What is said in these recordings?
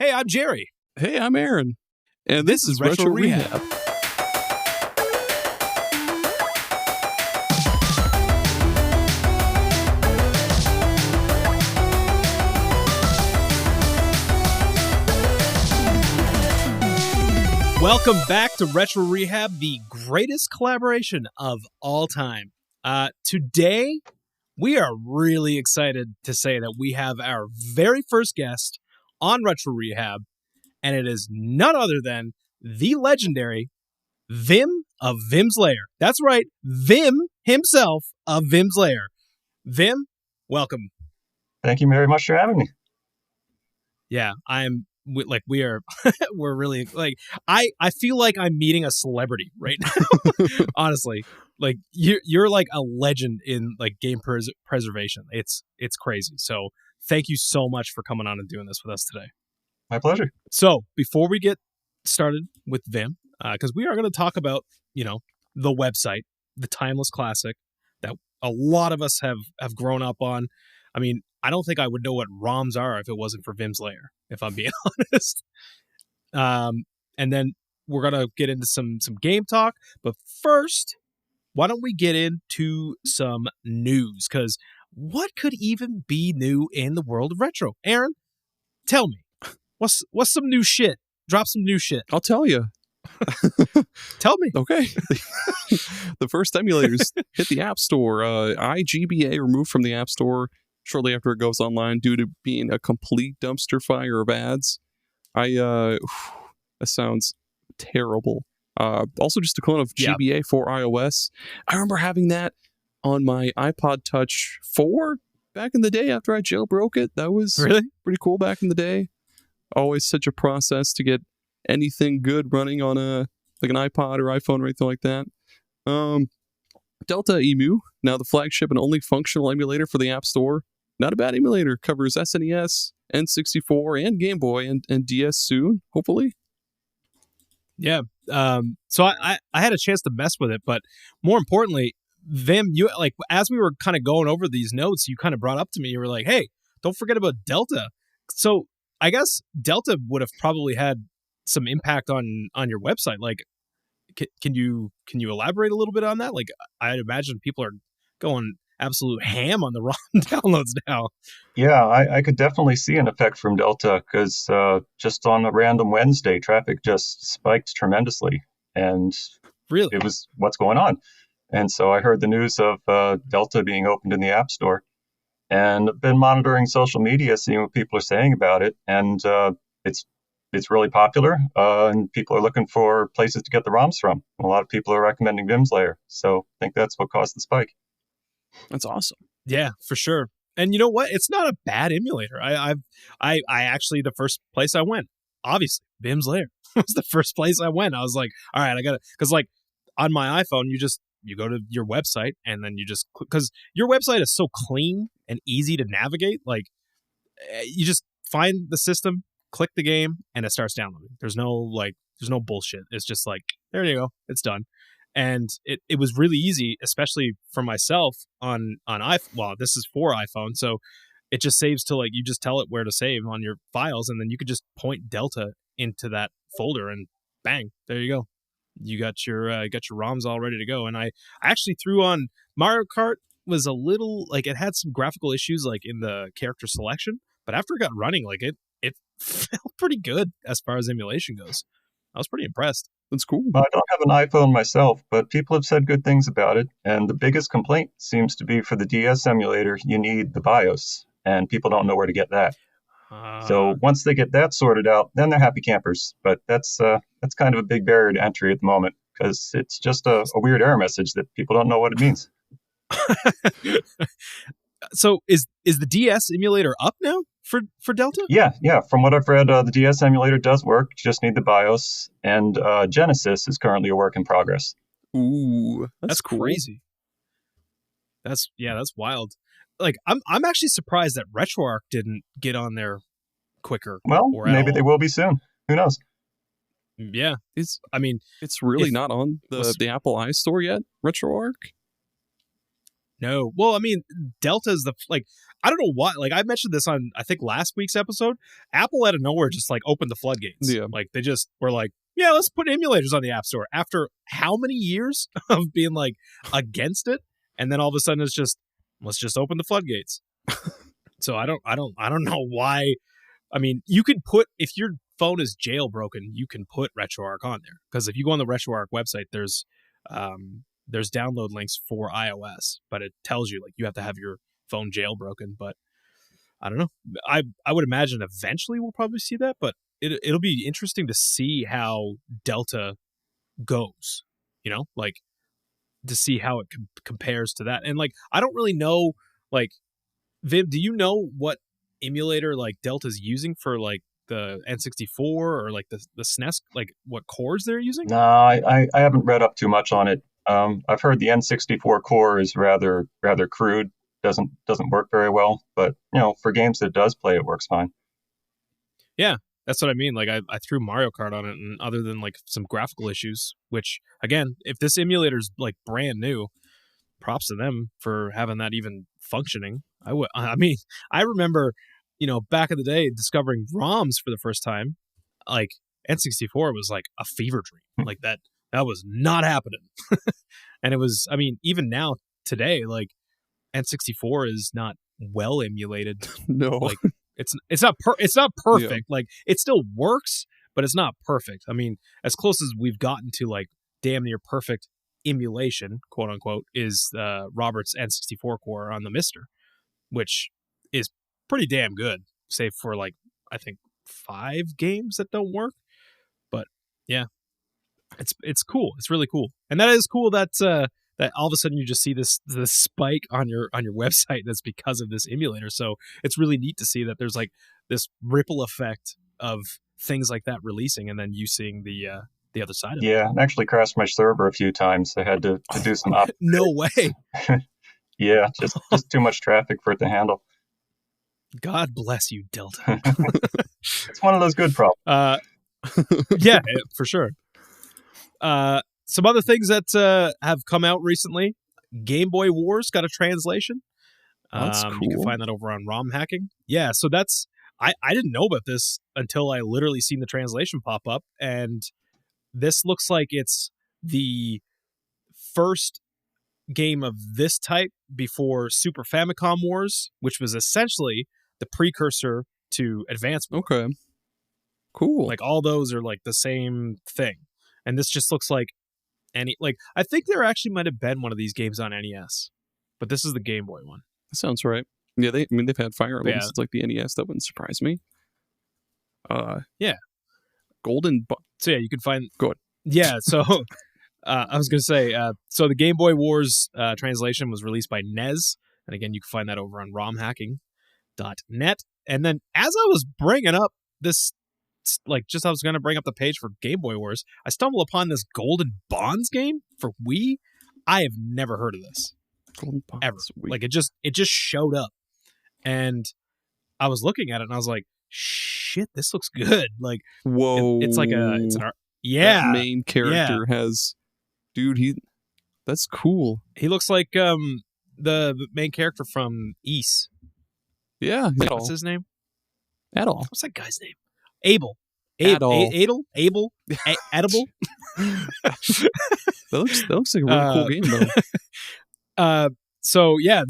Hey, I'm Jerry. Hey, I'm Aaron. And this is Retro Rehab. Welcome back to Retro Rehab, the greatest collaboration of all time. Today, we are really excited to say that we have our very first guest on Retro Rehab, and it is none other than the legendary Vimm of Vimms Lair. That's right, Vimm himself of Vimms Lair. Vimm, welcome. Thank you very much for having me. Yeah, we're really I feel like I'm meeting a celebrity right now. Honestly, like you're like a legend in like game preservation. It's crazy. So thank you so much for coming on and doing this with us today. My pleasure. So before we get started with Vimm, because we are going to talk about the website, the timeless classic that a lot of us have grown up on. I mean, I don't think I would know what ROMs are if it wasn't for Vimms Lair, if I'm being honest. And then we're going to get into some game talk. But first, why don't we get into some news? Because what could even be new in the world of retro? Aaron, tell me, what's some new shit? Drop some new shit. I'll tell you. Tell me. Okay. The first emulators hit the App Store. iGBA removed from the App Store shortly after it goes online due to being a complete dumpster fire of ads. That sounds terrible. Also, just a clone of GBA for iOS. I remember having that on my iPod Touch 4 back in the day after I jailbroke it. That was really pretty cool back in the day. Always such a process to get anything good running on an iPod or iPhone or anything like that. Delta Emu, now the flagship and only functional emulator for the App Store. Not a bad emulator. Covers SNES, N64, and Game Boy, and DS soon, hopefully. Yeah. So I had a chance to mess with it, but more importantly, Vimm, you as we were kind of going over these notes, you kind of brought up to me, you were like, hey, don't forget about Delta. So I guess Delta would have probably had some impact on your website. Like, can you elaborate a little bit on that? Like, I'd imagine people are going absolute ham on the ROM downloads now. Yeah, I could definitely see an effect from Delta because just on a random Wednesday, traffic just spiked tremendously. And really, it was what's going on. And so I heard the news of Delta being opened in the App Store. And I've been monitoring social media, seeing what people are saying about it. And it's really popular, and people are looking for places to get the ROMs from. A lot of people are recommending Vimms Lair. So I think that's what caused the spike. That's awesome. Yeah, for sure. And you know what? It's not a bad emulator. I actually, the first place I went, obviously, Vimms Lair was the first place I went. I was like, all right, I got to, because like on my iPhone, you go to your website and then you just, because your website is so clean and easy to navigate. Like you just find the system, click the game, and it starts downloading. There's no bullshit. It's just like, there you go. It's done. And it was really easy, especially for myself on iPhone. Well, this is for iPhone, so it just saves to you just tell it where to save on your files, and then you could just point Delta into that folder, and bang, there you go. You got your ROMs all ready to go. And I actually threw on Mario Kart. Was a little it had some graphical issues in the character selection, but after it got running, it felt pretty good as far as emulation goes. I was pretty impressed. That's cool. I don't have an iPhone myself, but people have said good things about it. And the biggest complaint seems to be for the DS emulator, you need the BIOS, and people don't know where to get that. So once they get that sorted out, then they're happy campers. But that's kind of a big barrier to entry at the moment because it's just a weird error message that people don't know what it means. So is the DS emulator up now for Delta? Yeah. From what I've read, the DS emulator does work. You just need the BIOS, and Genesis is currently a work in progress. Ooh, that's cool. Crazy. That's wild. I'm actually surprised that RetroArch didn't get on there quicker. Well, maybe they will be soon. Who knows? Yeah, it's really not on the Apple iStore yet. RetroArch. No. Well, I mean, Delta is I don't know why. Like, I mentioned this on, I think, last week's episode. Apple out of nowhere just, like, opened the floodgates. Yeah. Like, they just were like, yeah, let's put emulators on the App Store. After how many years of being, like, against it? And then all of a sudden it's just, let's just open the floodgates. So I don't know why. I mean, you could put, if your phone is jailbroken, you can put RetroArch on there. Because if you go on the RetroArch website, there's download links for iOS, but it tells you like you have to have your phone jailbroken. But I don't know. I would imagine eventually we'll probably see that, but it'll be interesting to see how Delta goes. You know, like to see how it compares to that. And like I don't really know. Like, Vim, do you know what emulator like Delta's using for like the N64 or like the SNES? Like what cores they're using? No, I haven't read up too much on it. I've heard the N64 core is rather crude, doesn't work very well, but you know, for games that does play, it works fine. Yeah, that's what I mean. Like I threw Mario Kart on it, and other than like some graphical issues, which again, if this emulator's like brand new, props to them for having that even functioning. I mean, I remember, you know, back in the day discovering ROMs for the first time, like N64 was like a fever dream. Like that was not happening. And it was, I mean, even now today, like N64 is not well emulated. No. Like it's not perfect. Yeah. Like it still works, but it's not perfect. I mean, as close as we've gotten to like damn near perfect emulation, quote unquote, is Robert's N64 core on the Mister, which is pretty damn good, save for like I think 5 games that don't work. But yeah, it's cool. It's really cool, and that is cool that that all of a sudden you just see this spike on your website that's because of this emulator. So it's really neat to see that there's like this ripple effect of things like that releasing, and then you seeing the other side of it. Yeah, it actually crashed my server a few times. I had to do some No way. Yeah, just too much traffic for it to handle. God bless you, Delta. It's one of those good problems. Yeah, for sure. Some other things that have come out recently. GameBoy Wars got a translation. That's cool. You can find that over on ROM hacking. Yeah, so that's I didn't know about this until I literally seen the translation pop up, and this looks like it's the first game of this type before Super Famicom Wars, which was essentially the precursor to Advance Wars. Okay. Cool. Like all those are like the same thing. And this just looks like I think there actually might have been one of these games on NES, but this is the Game Boy one. That sounds right. Yeah, they've had Fire Emblem Yeah. since like the NES. That wouldn't surprise me. Yeah. So yeah, you can find. Go ahead. Yeah, so I was going to say, so the Game Boy Wars translation was released by NES, and again, you can find that over on romhacking.net. And then as I was bringing up this, like just I was going to bring up the page for Game Boy Wars, I stumbled upon this Golden Bonds game for Wii. I have never heard of this. Golden Bonds, ever. Wii. Like it just showed up, and I was looking at it and I was like, shit, this looks good. Like, whoa, it's like it's an art. Yeah, that main character has, dude. That's cool. He looks like the main character from Ys. Yeah, What's his name? Adol. What's that guy's name? Abel. Adol. Abel. Edible. That looks like a really cool game though. So yeah,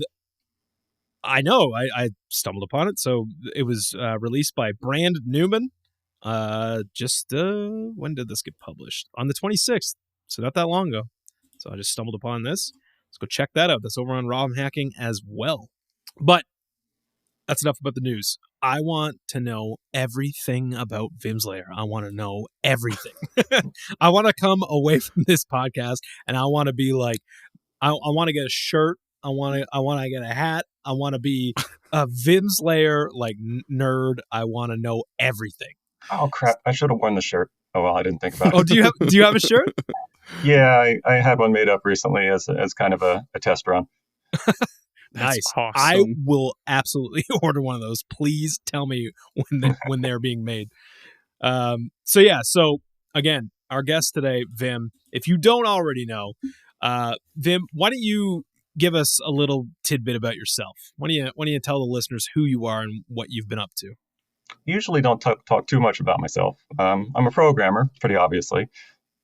I know. I stumbled upon it. So it was released by Brand Newman. When did this get published? On the 26th. So not that long ago. So I just stumbled upon this. Let's go check that out. That's over on ROM hacking as well. But that's enough about the news. I want to know everything about Vimms Lair. I want to know everything. I want to come away from this podcast and I want to be like, I want to get a shirt. I want to get a hat. I want to be a Vimms Lair like nerd. I want to know everything. Oh crap! I should have worn the shirt. Oh well, I didn't think about it. Oh, do you have a shirt? Yeah, I had one made up recently as kind of a test run. Nice. Awesome. I will absolutely order one of those. Please tell me when they're being made. So again, our guest today, Vim. If you don't already know, Vim, why don't you give us a little tidbit about yourself? Why don't you tell the listeners who you are and what you've been up to? Usually don't talk too much about myself. I'm a programmer, pretty obviously,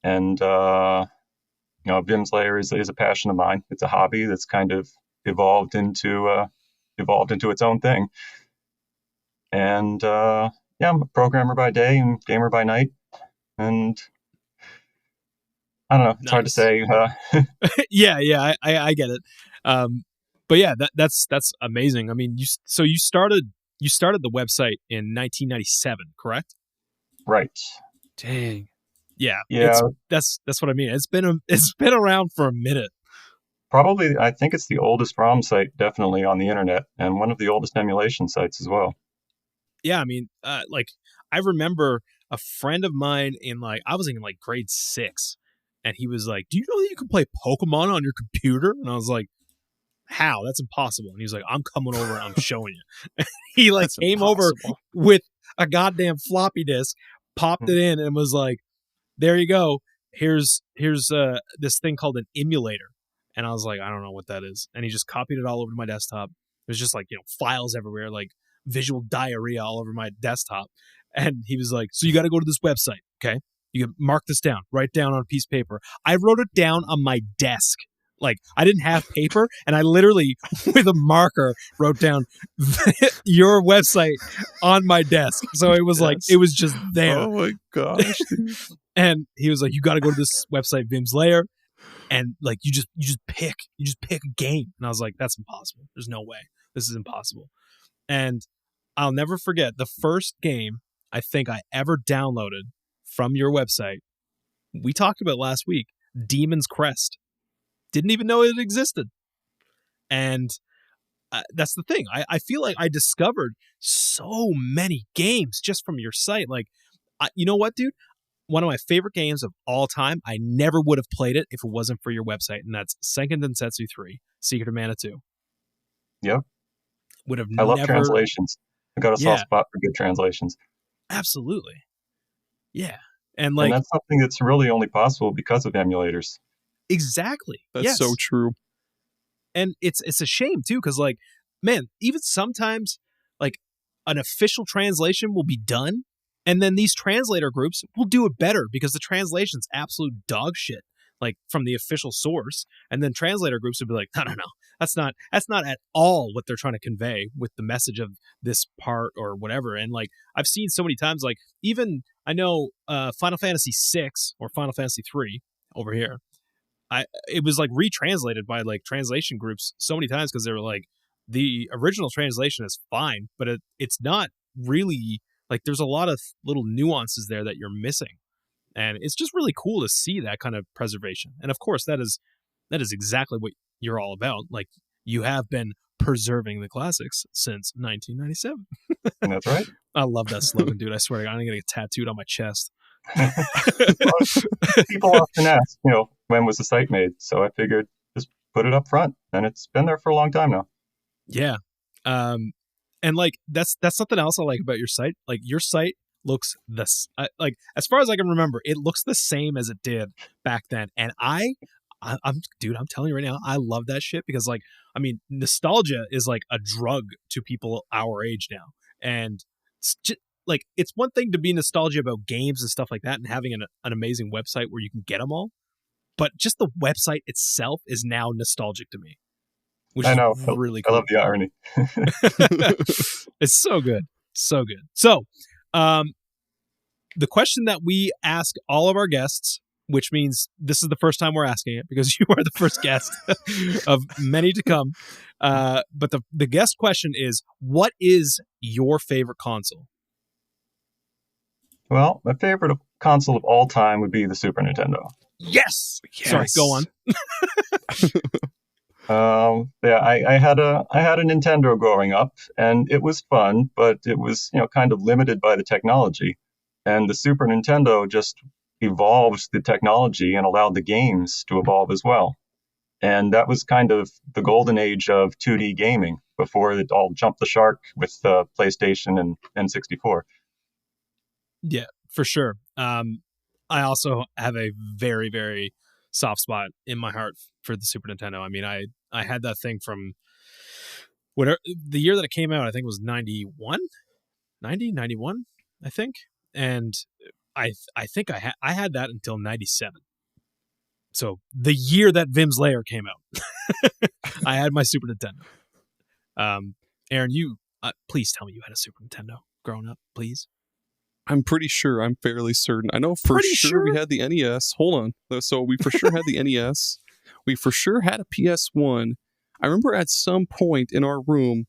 and Vimm's Lair is a passion of mine. It's a hobby that's kind of evolved into its own thing. And I'm a programmer by day and gamer by night. And I don't know, it's hard to say. Yeah, I get it. But yeah, that's amazing. I mean, you started the website in 1997, correct? Right. Dang. Yeah. Yeah. That's what I mean. It's been around for a minute. Probably, I think it's the oldest ROM site definitely on the internet, and one of the oldest emulation sites as well. Yeah, I mean, like I remember a friend of mine I was in like grade 6, and he was like, "Do you know that you can play Pokemon on your computer?" And I was like, "How? That's impossible." And he was like, "I'm coming over and I'm showing you." He came over with a goddamn floppy disk, popped it in, and was like, "There you go. Here's this thing called an emulator." And I was like, "I don't know what that is." And he just copied it all over to my desktop. There's just files everywhere, like visual diarrhea all over my desktop. And he was like, "So you got to go to this website, okay? You can mark this down, write down on a piece of paper." I wrote it down on my desk. Like, I didn't have paper, and I literally, with a marker, wrote down your website on my desk. So it was it was just there. Oh my gosh. And he was like, "You got to go to this website, Vimms Lair, and you just pick a game." And I was like, "That's impossible. There's no way. This is impossible." And I'll never forget the first game I think I ever downloaded from your website. We talked about last week, Demon's Crest. Didn't even know it existed. And that's the thing. I feel like I discovered so many games just from your site. You know what, dude? One of my favorite games of all time, I never would have played it if it wasn't for your website, and that's Senken Densetsu 3, Secret of Mana 2. Yep. I love translations. I got a soft spot for good translations. Absolutely. Yeah. And that's something that's really only possible because of emulators. Exactly. That's so true. And it's a shame too, because man, even sometimes an official translation will be done, and then these translator groups will do it better because the translation's absolute dog shit, from the official source. And then translator groups would be like, no, that's not at all what they're trying to convey with the message of this part or whatever. And I've seen so many times, even I know Final Fantasy 6 or Final Fantasy 3 over here, it was retranslated by translation groups so many times because they were like, the original translation is fine, but it's not really there's a lot of little nuances there that you're missing. And it's just really cool to see that kind of preservation. And of course, that is exactly what you're all about. You have been preserving the classics since 1997. That's right. I love that slogan, dude. I swear to God, I'm going to get tattooed on my chest. People often ask, when was the site made? So I figured just put it up front, and it's been there for a long time now. Yeah. And that's something else I like about your site. Your site looks as far as I can remember, it looks the same as it did back then. And I'm telling you right now, I love that shit because nostalgia is a drug to people our age now. And it's just, it's one thing to be nostalgia about games and stuff like that and having an amazing website where you can get them all, but just the website itself is now nostalgic to me, which I know. is really cool. I love the irony. It's so good. So good. So, the question that we ask all of our guests, which means this is the first time we're asking it because you are the first guest of many to come. But the guest question is, what is your favorite console? Well, my favorite console of all time would be the Super Nintendo. Yes. Sorry, go on. I had a Nintendo growing up, and it was fun, but it was kind of limited by the technology. And the Super Nintendo just evolved the technology and allowed the games to evolve as well. And that was kind of the golden age of 2D gaming before it all jumped the shark with PlayStation and N64. Yeah, for sure. I also have a very, very soft spot in my heart for the Super Nintendo. I mean, I had that thing from whatever the year that it came out. I think it was 91, 90, 91, I think. And I think I had that until 97. So the year that Vimms Lair came out, I had my Super Nintendo. Aaron, you please tell me you had a Super Nintendo growing up, please. I'm pretty sure. I'm fairly certain. I know for sure we had the NES. Hold on. So we for sure had the NES. We for sure had a PS1. I remember at some point in our room,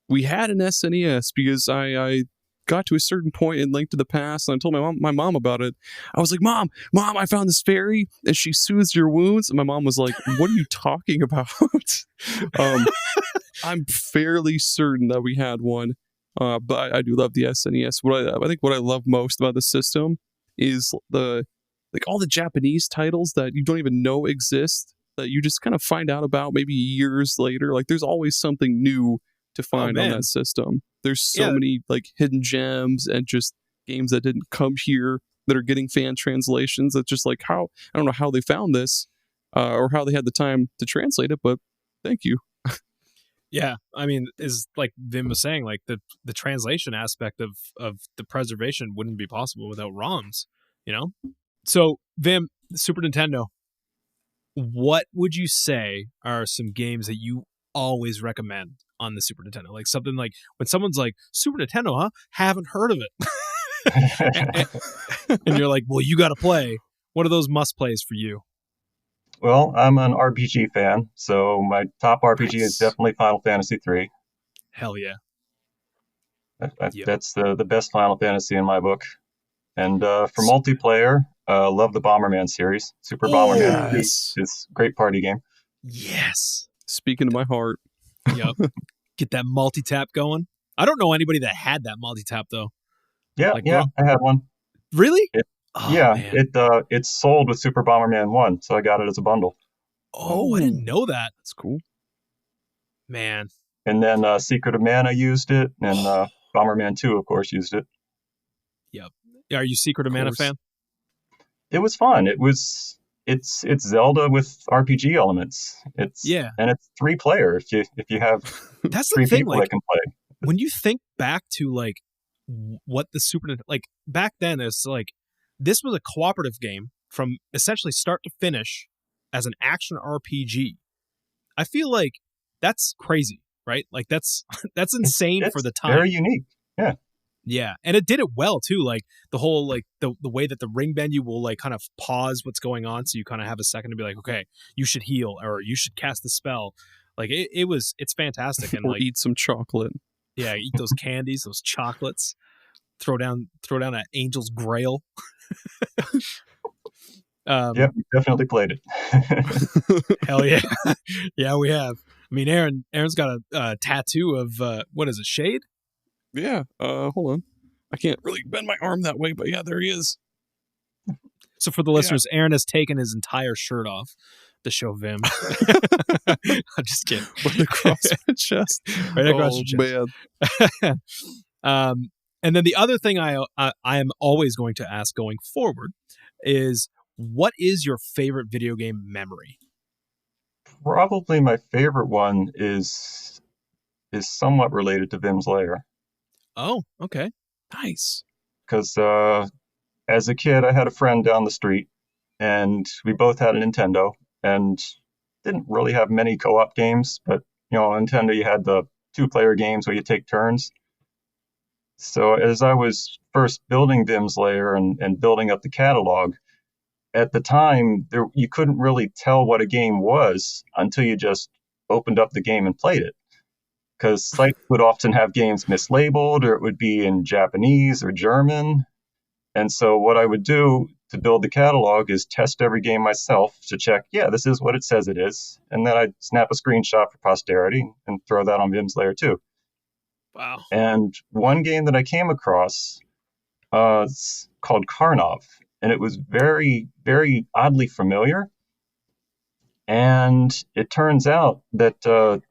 we had an SNES because I got to a certain point in Link to the Past, and I told my mom about it. I was like, Mom, I found this fairy, and she soothes your wounds. And my mom was like, what are you talking about? I'm fairly certain that we had one. But I do love the SNES. I think what I love most about the system is all the Japanese titles that you don't even know exist, that you just kind of find out about maybe years later. Like, there's always something new to find on that system. There's so many like hidden gems and just games that didn't come here that are getting fan translations. That's just like I don't know how they found this or how they had the time to translate it, but thank you. Yeah, I mean, is like Vim was saying, like the translation aspect of the preservation wouldn't be possible without ROMs, you know? So, Vim, Super Nintendo, what would you say are some games that you always recommend on the Super Nintendo? Like something like when someone's like, Super Nintendo, huh? Haven't heard of it. and you're like, well, you got to play. What are those must plays for you? Well, I'm an RPG fan, so my top RPG is definitely Final Fantasy III. Hell yeah. That's the best Final Fantasy in my book. And for multiplayer, love the Bomberman series. Super Bomberman is a great party game. Yes. Speaking to my heart. Yep. Get that multi-tap going. I don't know anybody that had that multi-tap, though. Yeah, I had one. Really? It's sold with Super Bomberman 1, so I got it as a bundle. Oh, I didn't know that. That's cool. Man. And then Secret of Mana used it, and Bomberman 2, of course, used it. Yep. Are you Secret of Mana fan? It was fun. It's Zelda with RPG elements. And it's 3-player if you have that's 3 the thing, people like, that can play. When you think back to like what the Super Nintendo, like back then, it's like this was a cooperative game from essentially start to finish as an action RPG. I feel like that's crazy, right? Like that's insane for the time. Very unique. Yeah. Yeah, and it did it well too. Like the whole like the way that the ring menu will like kind of pause what's going on, so you kind of have a second to be like, okay, you should heal or you should cast the spell. Like it's fantastic. And or like eat some chocolate. Yeah, eat those candies, those chocolates. Throw down an Angel's Grail. Yeah, we definitely played it. Hell yeah, yeah, we have. I mean, Aaron's got a tattoo of what is it, Shade? Yeah, hold on. I can't really bend my arm that way, but yeah, there he is. So for the listeners, Aaron has taken his entire shirt off to show Vim. I'm just kidding. Right across my chest. Right across your chest. Man. And then the other thing I am always going to ask going forward is, what is your favorite video game memory? Probably my favorite one is somewhat related to Vimms Lair. Oh, okay. Nice. Because as a kid, I had a friend down the street, and we both had a Nintendo, and didn't really have many co-op games, but, on Nintendo, you had the 2-player games where you take turns. So as I was first building Vimms Lair and building up the catalog, at the time, you couldn't really tell what a game was until you just opened up the game and played it. Because sites would often have games mislabeled, or it would be in Japanese or German. And so what I would do to build the catalog is test every game myself to check, this is what it says it is. And then I'd snap a screenshot for posterity and throw that on Vimms Lair too. Wow. And one game that I came across is called Karnov. And it was very, very oddly familiar. And it turns out that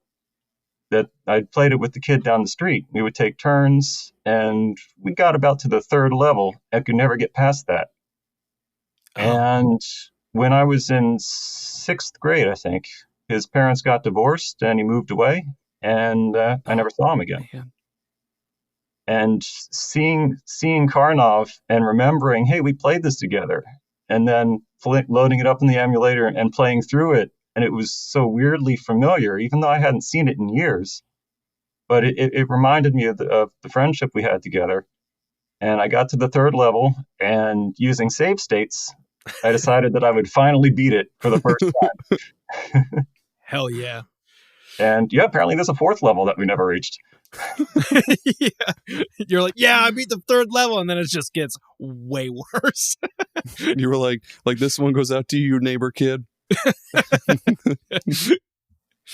I played it with the kid down the street. We would take turns, and we got about to the 3rd level and could never get past that. Oh. And when I was in 6th grade, I think, his parents got divorced and he moved away, and I never saw him again. Man. And seeing Karnov and remembering, hey, we played this together, and then loading it up in the emulator and playing through it, and it was so weirdly familiar, even though I hadn't seen it in years. But it reminded me of the friendship we had together. And I got to the 3rd level, and using save states, I decided that I would finally beat it for the first time. Hell yeah. And yeah, apparently there's a 4th level that we never reached. Yeah. You're like, yeah, I beat the 3rd level, and then it just gets way worse. You were like this one goes out to you, neighbor kid.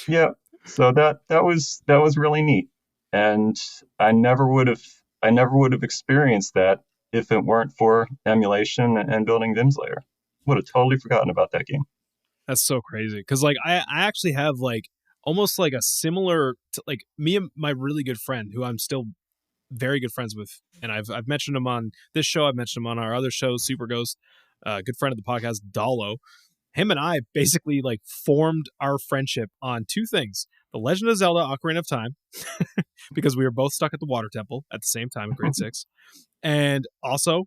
Yeah. So that was really neat. And I never would have experienced that if it weren't for emulation and building Vimms Lair. Would have totally forgotten about that game. That's so crazy. Because like I actually have like almost like a similar like me and my really good friend who I'm still very good friends with, and I've mentioned him on this show, I've mentioned him on our other show, Super Ghost, good friend of the podcast, Dalo. Him and I basically like formed our friendship on 2 things: The Legend of Zelda: Ocarina of Time, because we were both stuck at the water temple at the same time in grade 6, and also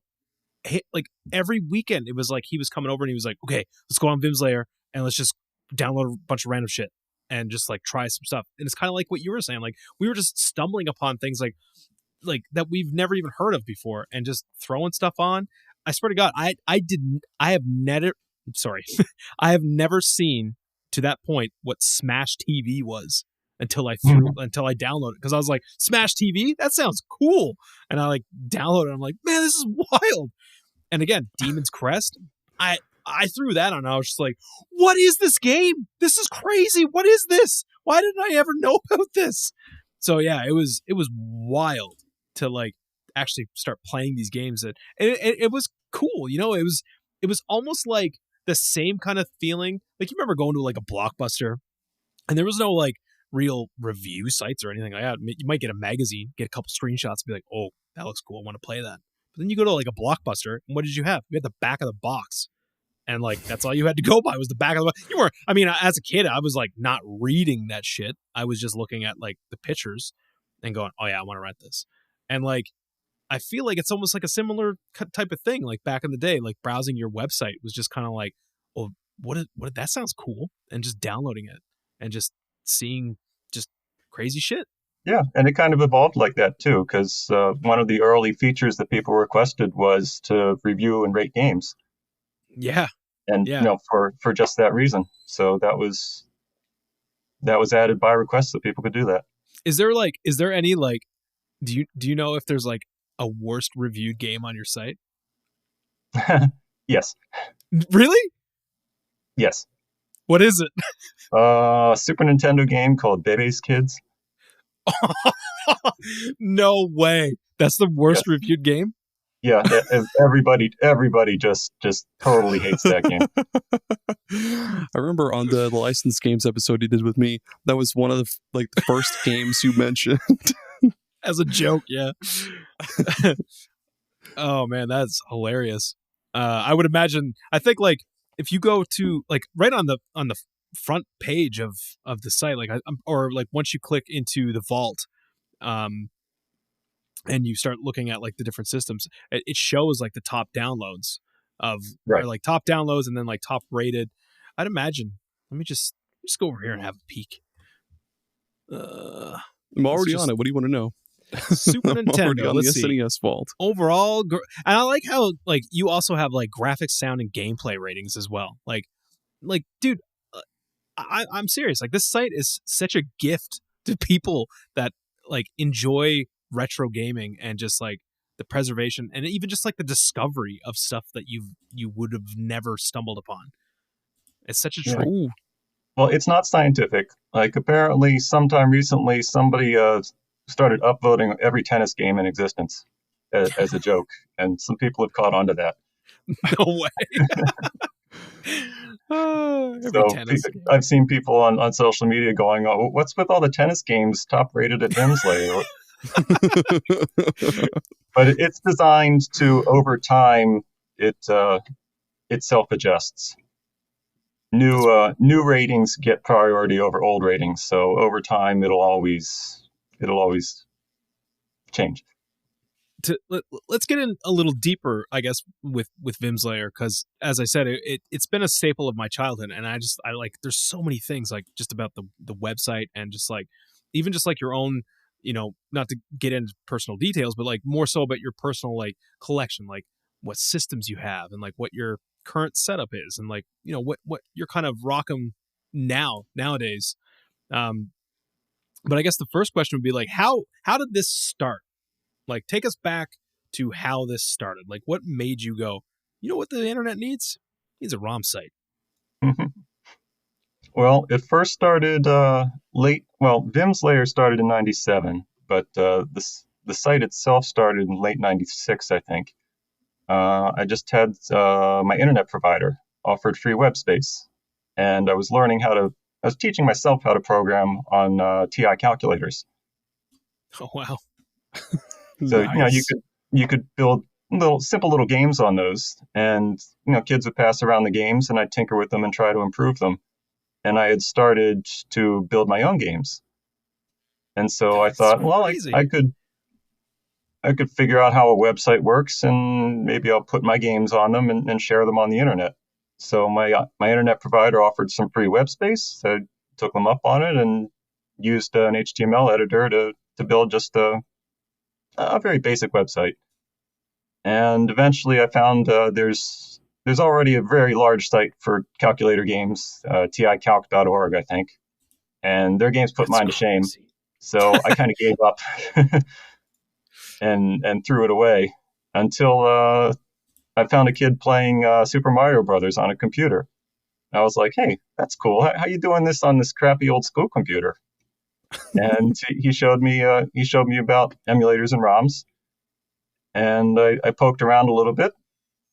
like every weekend it was like he was coming over and he was like, okay, let's go on Vimms Lair and let's just download a bunch of random shit and just like try some stuff. And it's kind of like what you were saying, like we were just stumbling upon things like that we've never even heard of before and just throwing stuff on. I swear to God, I have never seen to that point what Smash TV was until I downloaded it, because I was like, Smash TV, that sounds cool, and I like downloaded it. I'm like, man, this is wild. And again, Demon's Crest, I threw that on. I was just like, what is this game? This is crazy. What is this? Why didn't I ever know about this? So yeah, it was wild to like actually start playing these games. And it was cool. You know, it was almost like the same kind of feeling. Like, you remember going to like a Blockbuster and there was no like real review sites or anything like that. You might get a magazine, get a couple screenshots and be like, oh, that looks cool, I want to play that. But then you go to like a Blockbuster and what did you have? You had the back of the box. And like, that's all you had to go by was the back of the box. As a kid, I was like not reading that shit. I was just looking at like the pictures and going, oh yeah, I want to rent this. And like, I feel like it's almost like a similar type of thing. Like back in the day, like browsing your website was just kind of like, oh, what that sounds cool. And just downloading it and just seeing just crazy shit. Yeah, and it kind of evolved like that too, because one of the early features that people requested was to review and rate games. Yeah. And for just that reason. So that was added by request so people could do that. Is there any like, do you know if there's like a worst reviewed game on your site? Yes. Really? Yes. What is it? Super Nintendo game called Bebe's Kids. No way. That's the worst reviewed game? Yeah, everybody just totally hates that game. I remember on the licensed games episode you did with me, that was one of the first games you mentioned. As a joke, yeah. Oh man, that's hilarious. I would imagine, I think like if you go to like right on the front page of the site, like or like once you click into the vault, and you start looking at like the different systems, it shows like the top downloads of right. Or like top downloads and then like top rated. I'd imagine. Let me just go over here and have a peek. I'm already on it. What do you want to know? Super Nintendo. On Let's the see. SNES vault. Overall, and I like how like you also have like graphics, sound, and gameplay ratings as well. Like dude, I'm serious. Like this site is such a gift to people that like enjoy retro gaming and just like the preservation and even just like the discovery of stuff that you would have never stumbled upon. It's such a treat. Ooh. Well, it's not scientific. Like apparently sometime recently somebody started upvoting every tennis game in existence as a joke, and some people have caught on to that. No way. So I've seen people on social media going, oh, what's with all the tennis games top rated at Vimms Lair? But it's designed to, over time, it self-adjusts. New ratings get priority over old ratings, so over time it'll always change. Let's get in a little deeper, I guess, with Vimms Lair, because as I said, it's been a staple of my childhood, and I like, there's so many things like just about the website, and just like even just like your own, not to get into personal details, but like more so about your personal like collection, like what systems you have, and like what your current setup is, and like what you're kind of rocking nowadays. But I guess the first question would be like, how did this start? Like, take us back to how this started. Like, what made you go, you know what the internet needs? It needs a ROM site. Well, it first started late. Well, Vimms Lair started in '97, but the site itself started in late '96, I think. I just had my internet provider offered free web space, and I was teaching myself how to program on TI calculators. Oh wow! So Nice. you could build simple little games on those, and kids would pass around the games, and I'd tinker with them and try to improve them. And I had started to build my own games, and so I thought, well, I could figure out how a website works, and maybe I'll put my games on them and share them on the internet. So my internet provider offered some free web space. I took them up on it and used an HTML editor to build just a very basic website. And eventually I found there's already a very large site for calculator games, ticalc.org, I think. And their games put mine to shame. So I kind of gave up and threw it away until I found a kid playing Super Mario Brothers on a computer. I was like, hey, that's cool. How you doing this on this crappy old school computer? And he showed me about emulators and ROMs. And I poked around a little bit,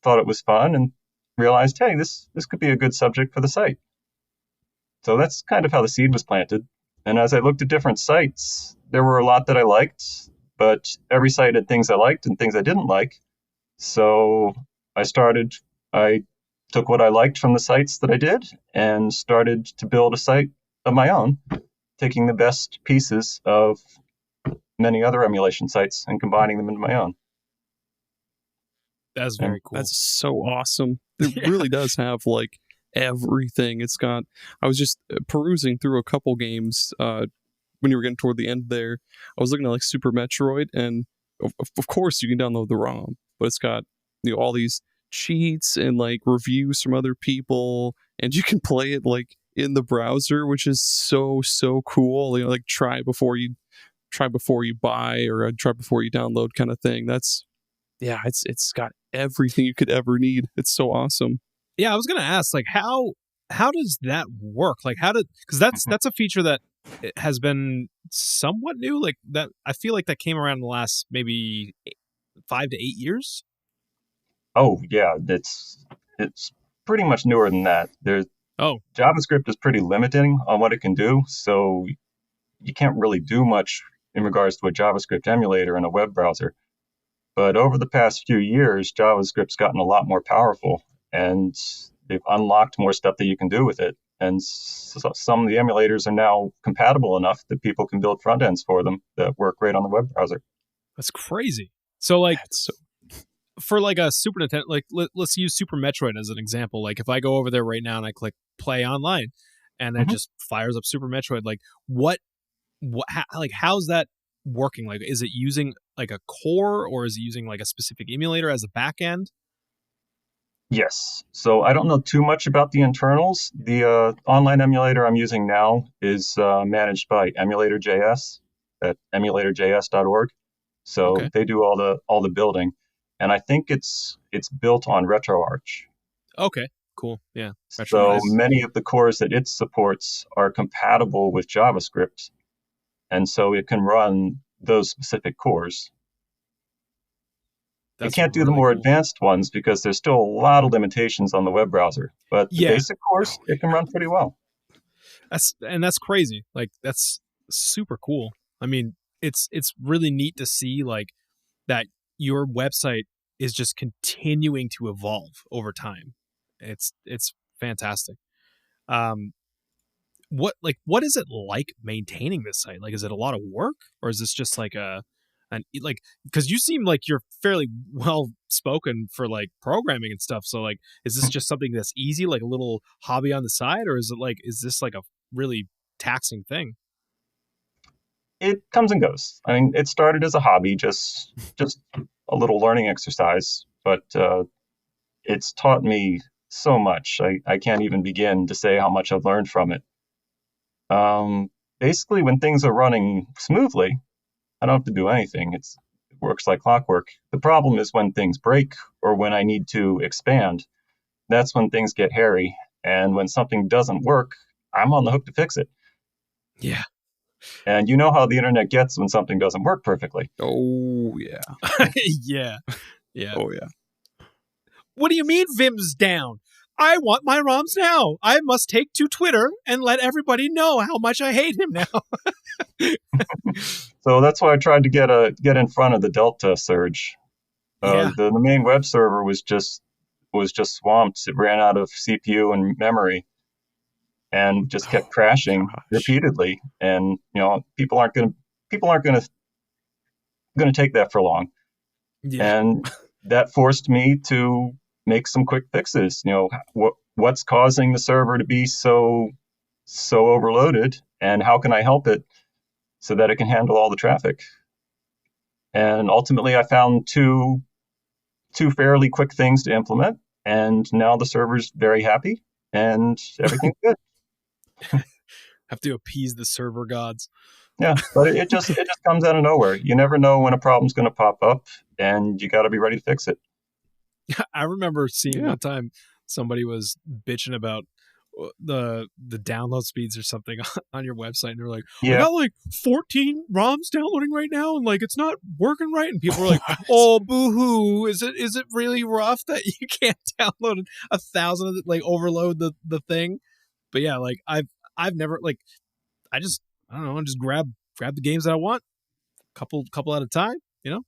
thought it was fun, and realized, hey, this could be a good subject for the site. So that's kind of how the seed was planted. And as I looked at different sites, there were a lot that I liked, but every site had things I liked and things I didn't like. So I took what I liked from the sites that I did and started to build a site of my own, taking the best pieces of many other emulation sites and combining them into my own. That's very cool. That's so awesome. It really does have like everything. I was just perusing through a couple games when you were getting toward the end there. I was looking at like Super Metroid, and of course you can download the ROM, but it's got all these cheats and like reviews from other people, and you can play it like in the browser, which is so cool. Like try before you buy, or try before you download kind of thing. It's got everything you could ever need. It's so awesome. Yeah, I was gonna ask, like, how does that work? Like, because that's a feature that has been somewhat new. Like that, I feel like that came around in the last maybe 5 to 8 years. Oh yeah, it's pretty much newer than that. JavaScript is pretty limiting on what it can do, so you can't really do much in regards to a JavaScript emulator in a web browser. But over the past few years, JavaScript's gotten a lot more powerful, and they've unlocked more stuff that you can do with it. And some of the emulators are now compatible enough that people can build front ends for them that work great on the web browser. That's crazy. So like, for like a Super Nintendo, like let's use Super Metroid as an example. Like if I go over there right now and I click play online, and it just fires up Super Metroid, like how's that working? Like, is it using like a core, or is it using like a specific emulator as a back end? Yes. So I don't know too much about the internals. The online emulator I'm using now is managed by Emulator.js at emulatorjs.org. So they do all the building, and I think it's built on RetroArch. Okay, cool. Yeah. So many of the cores that it supports are compatible with JavaScript, and so it can run those specific cores. It can't do the more advanced ones because there's still a lot of limitations on the web browser. But the basic cores, it can run pretty well. That's crazy. Like, that's super cool. I mean, it's really neat to see like that your website is just continuing to evolve over time. It's fantastic. what is it like maintaining this site? Like, is it a lot of work, or is this just like because you seem like you're fairly well spoken for like programming and stuff. So like, is this just something that's easy, like a little hobby on the side, or is this like a really taxing thing? It comes and goes. I mean, it started as a hobby, just a little learning exercise, but it's taught me so much. I can't even begin to say how much I've learned from it. Basically, when things are running smoothly, I don't have to do anything. It works like clockwork. The problem is when things break or when I need to expand. That's when things get hairy. And when something doesn't work, I'm on the hook to fix it. Yeah. And you know how the internet gets when something doesn't work perfectly. Oh, yeah. Yeah. Yeah. Oh, yeah. What do you mean Vimms down? I want my ROMs now. I must take to Twitter and let everybody know how much I hate him now. So that's why I tried to get in front of the Delta surge. The main web server was just swamped. It ran out of CPU and memory, and just kept crashing repeatedly. And people aren't going to take that for long. Yeah. And that forced me to make some quick fixes. What's causing the server to be so overloaded, and how can I help it so that it can handle all the traffic? And ultimately, I found two fairly quick things to implement, and now the server's very happy and everything's good. Have to appease the server gods. Yeah, but it just comes out of nowhere. You never know when a problem's going to pop up, and you got to be ready to fix it. I remember seeing one time somebody was bitching about the download speeds or something on your website, and they're like, "We got like 14 ROMs downloading right now, and like it's not working right." And people were like, "Oh, boo-hoo! Is it really rough that you can't download 1,000 of it, like overload the thing?" But yeah, like I've never like I don't know, just grab the games that I want, couple at a time, Yeah.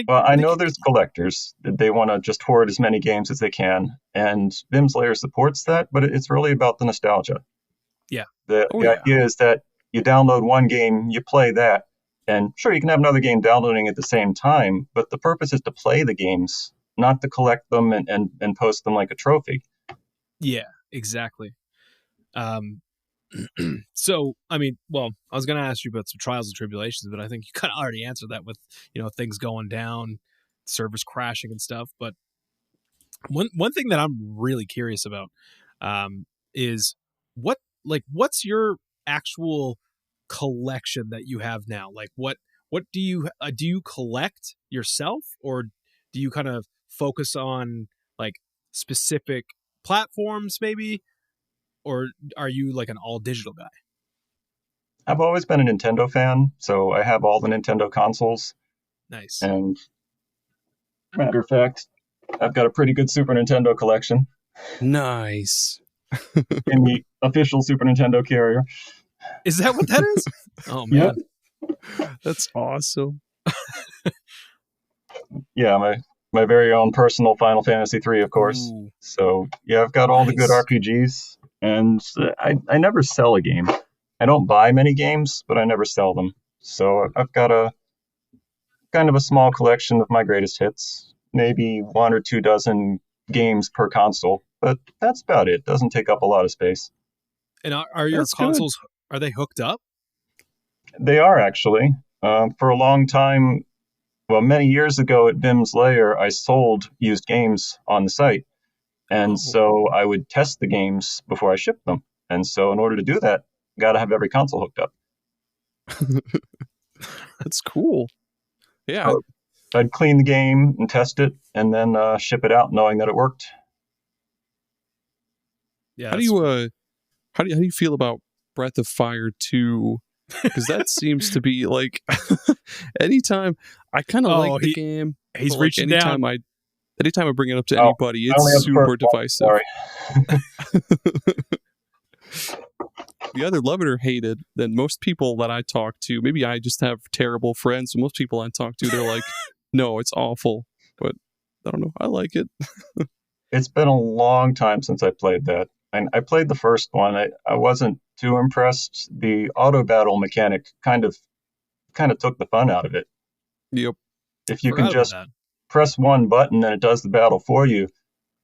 I know there's collectors. They want to just hoard as many games as they can, and Vimms Lair supports that, but it's really about the nostalgia. Yeah. The idea is that you download one game, you play that, and sure, you can have another game downloading at the same time, but the purpose is to play the games, not to collect them and post them like a trophy. Yeah, exactly. So, I mean, well, I was going to ask you about some trials and tribulations, but I think you kind of already answered that with, things going down, servers crashing and stuff. But one thing that I'm really curious about is what's your actual collection that you have now? Like, what do you collect yourself, or do you kind of focus on like specific platforms maybe? Or are you like an all digital guy? I've always been a Nintendo fan, so I have all the Nintendo consoles. Nice. And matter of fact, I've got a pretty good Super Nintendo collection. Nice. In the official Super Nintendo carrier. Is that what that is? Oh man. Yep. That's awesome. Yeah, my very own personal Final Fantasy 3, of course. Ooh. So yeah, I've got all the good RPGs. And I never sell a game. I don't buy many games, but I never sell them. So I've got a kind of a small collection of my greatest hits, maybe 1 or 2 dozen games per console, but that's about it. Doesn't take up a lot of space. And are your consoles, are they hooked up? They are, actually. For a long time, many years ago at Vimms Lair, I sold used games on the site. And so I would test the games before I shipped them. And so in order to do that, got to have every console hooked up. That's cool. Yeah. I'd clean the game and test it and then ship it out knowing that it worked. Yeah. How do you feel about Breath of Fire 2? Because that seems to be like anytime I kind of like the game. He's reaching down. Anytime I bring it up to anybody, it's super divisive. You either love it or hate it. Then most people that I talk to, maybe I just have terrible friends. So most people I talk to, they're like, no, it's awful. But I don't know. I like it. It's been a long time since I played that. And I played the first one. I wasn't too impressed. The auto battle mechanic kind of took the fun out of it. Yep. If you can Forgot about just that. press one button and it does the battle for you,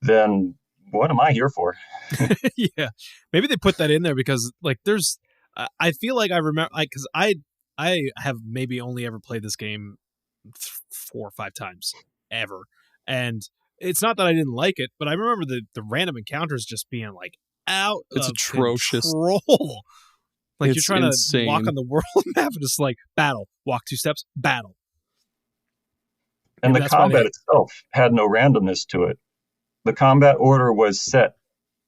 then what am I here for? Yeah, maybe they put that in there because like there's I feel like I remember because I have maybe only ever played this game 4 or 5 times ever, and it's not that I didn't like it, but I remember the random encounters just being like out It's of atrocious. control. Like It's you're trying insane. to walk on the world map and just like battle, walk 2 steps, battle. And Maybe the that's why combat itself had no randomness to it. The combat order was set,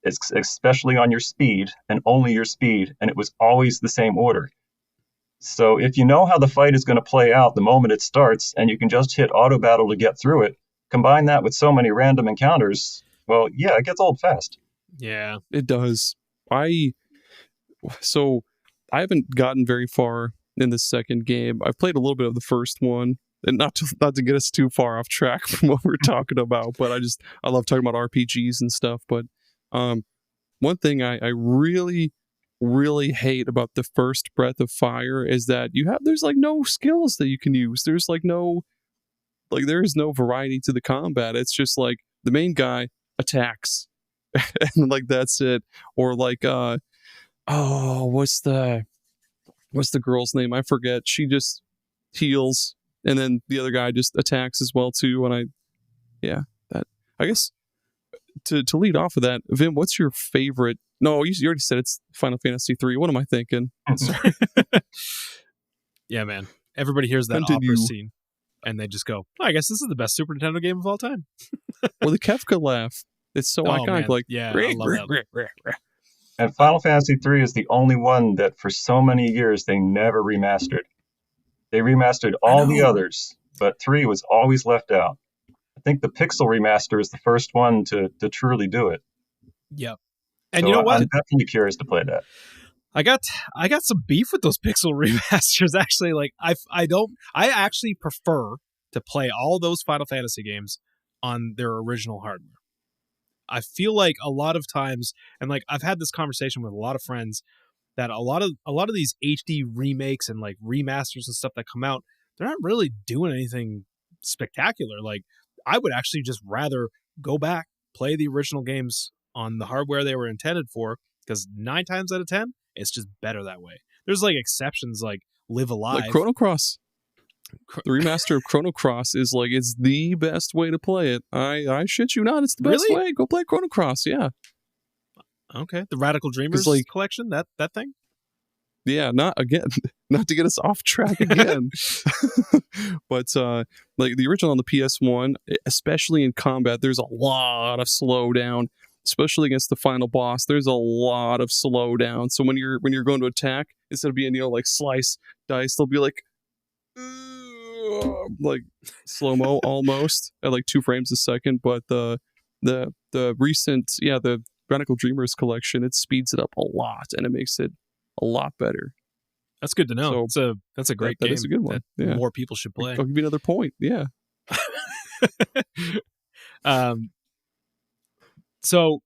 especially on your speed and only your speed, and it was always the same order. So if you know how the fight is going to play out the moment it starts, and you can just hit auto battle to get through it, combine that with so many random encounters, well, yeah, it gets old fast. Yeah, It does. So I haven't gotten very far in the second game. I've played a little bit of the first one, and not to get us too far off track from what we're talking about, but I love talking about RPGs and stuff. But one thing I really, really hate about the first Breath of Fire is that there's like no skills that you can use. There's like there is no variety to the combat. It's just like the main guy attacks and like that's it. Or like what's the girl's name? I forget. She just heals and then the other guy just attacks as well too. And I guess to lead off of that, Vim, what's your favorite? No, you already said it's Final Fantasy 3. What am I thinking? Sorry. yeah, man. Everybody hears that Continue. opera scene, and they just go, I guess this is the best Super Nintendo game of all time. Or the Kefka laugh. It's so iconic. Man. Like, yeah, I love that. And Final Fantasy 3 is the only one that for so many years they never remastered. They remastered all the others, but 3 was always left out. I think the Pixel remaster is the first one to truly do it. Yep. And so you know what? I'm definitely curious to play that. I got some beef with those Pixel remasters. Actually, like I actually prefer to play all those Final Fantasy games on their original hardware. I feel like a lot of times, and like I've had this conversation with a lot of friends, that a lot of these HD remakes and like remasters and stuff that come out, they're not really doing anything spectacular. Like I would actually just rather go back, play the original games on the hardware they were intended for, because 9 times out of 10, it's just better that way. There's like exceptions like Live Alive. Like Chrono Cross. The remaster of Chrono Cross is like, it's the best way to play it. I shit you not, it's the best way. Go play Chrono Cross, yeah. Okay. The Radical Dreamers collection, that thing? Yeah, not to get us off track again. But like the original on the PS1, especially in combat, there's a lot of slowdown, especially against the final boss. There's a lot of slowdown. So when you're going to attack, instead of being like slice dice, they'll be like slow-mo almost at like 2 frames a second. But the recent the Radical Dreamers collection, it speeds it up a lot and it makes it a lot better. That's good to know. So that's a great game. That is a good one. Yeah. More people should play. I'll give you another point. Yeah. So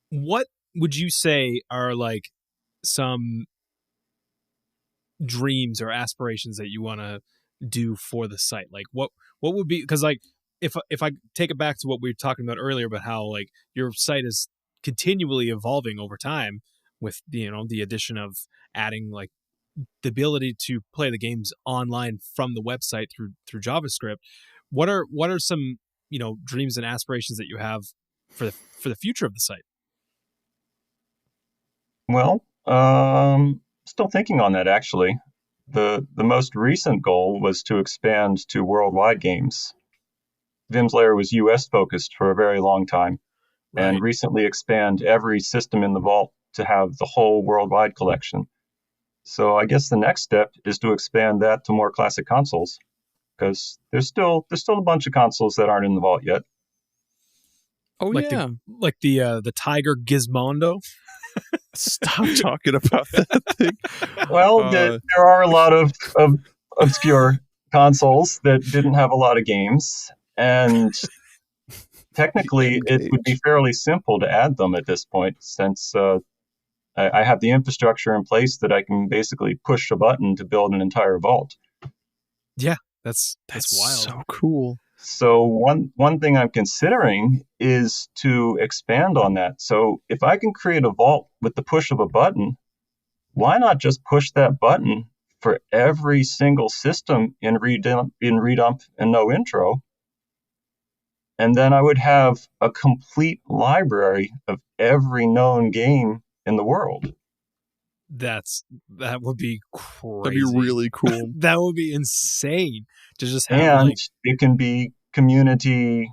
what would you say are like some dreams or aspirations that you want to do for the site? Like what would be, because like if I take it back to what we were talking about earlier about how like your site is continually evolving over time with the addition of adding like the ability to play the games online from the website through JavaScript. What are some dreams and aspirations that you have for the future of the site? Well, still thinking on that actually. The most recent goal was to expand to worldwide games. Vimms Lair was US focused for a very long time, right, and recently expand every system in the vault to have the whole worldwide collection. So I guess the next step is to expand that to more classic consoles, because there's still a bunch of consoles that aren't in the vault yet. Oh, like yeah. The Tiger Gizmondo. Stop talking about that thing. Well, there are a lot of obscure consoles that didn't have a lot of games, and technically, it would be fairly simple to add them at this point, since I have the infrastructure in place that I can basically push a button to build an entire vault. Yeah, that's wild. So cool. So one thing I'm considering is to expand on that. So if I can create a vault with the push of a button, why not just push that button for every single system in redump and no intro? And then I would have a complete library of every known game in the world. That would be crazy. That'd be really cool. That would be insane to just have. And it can be community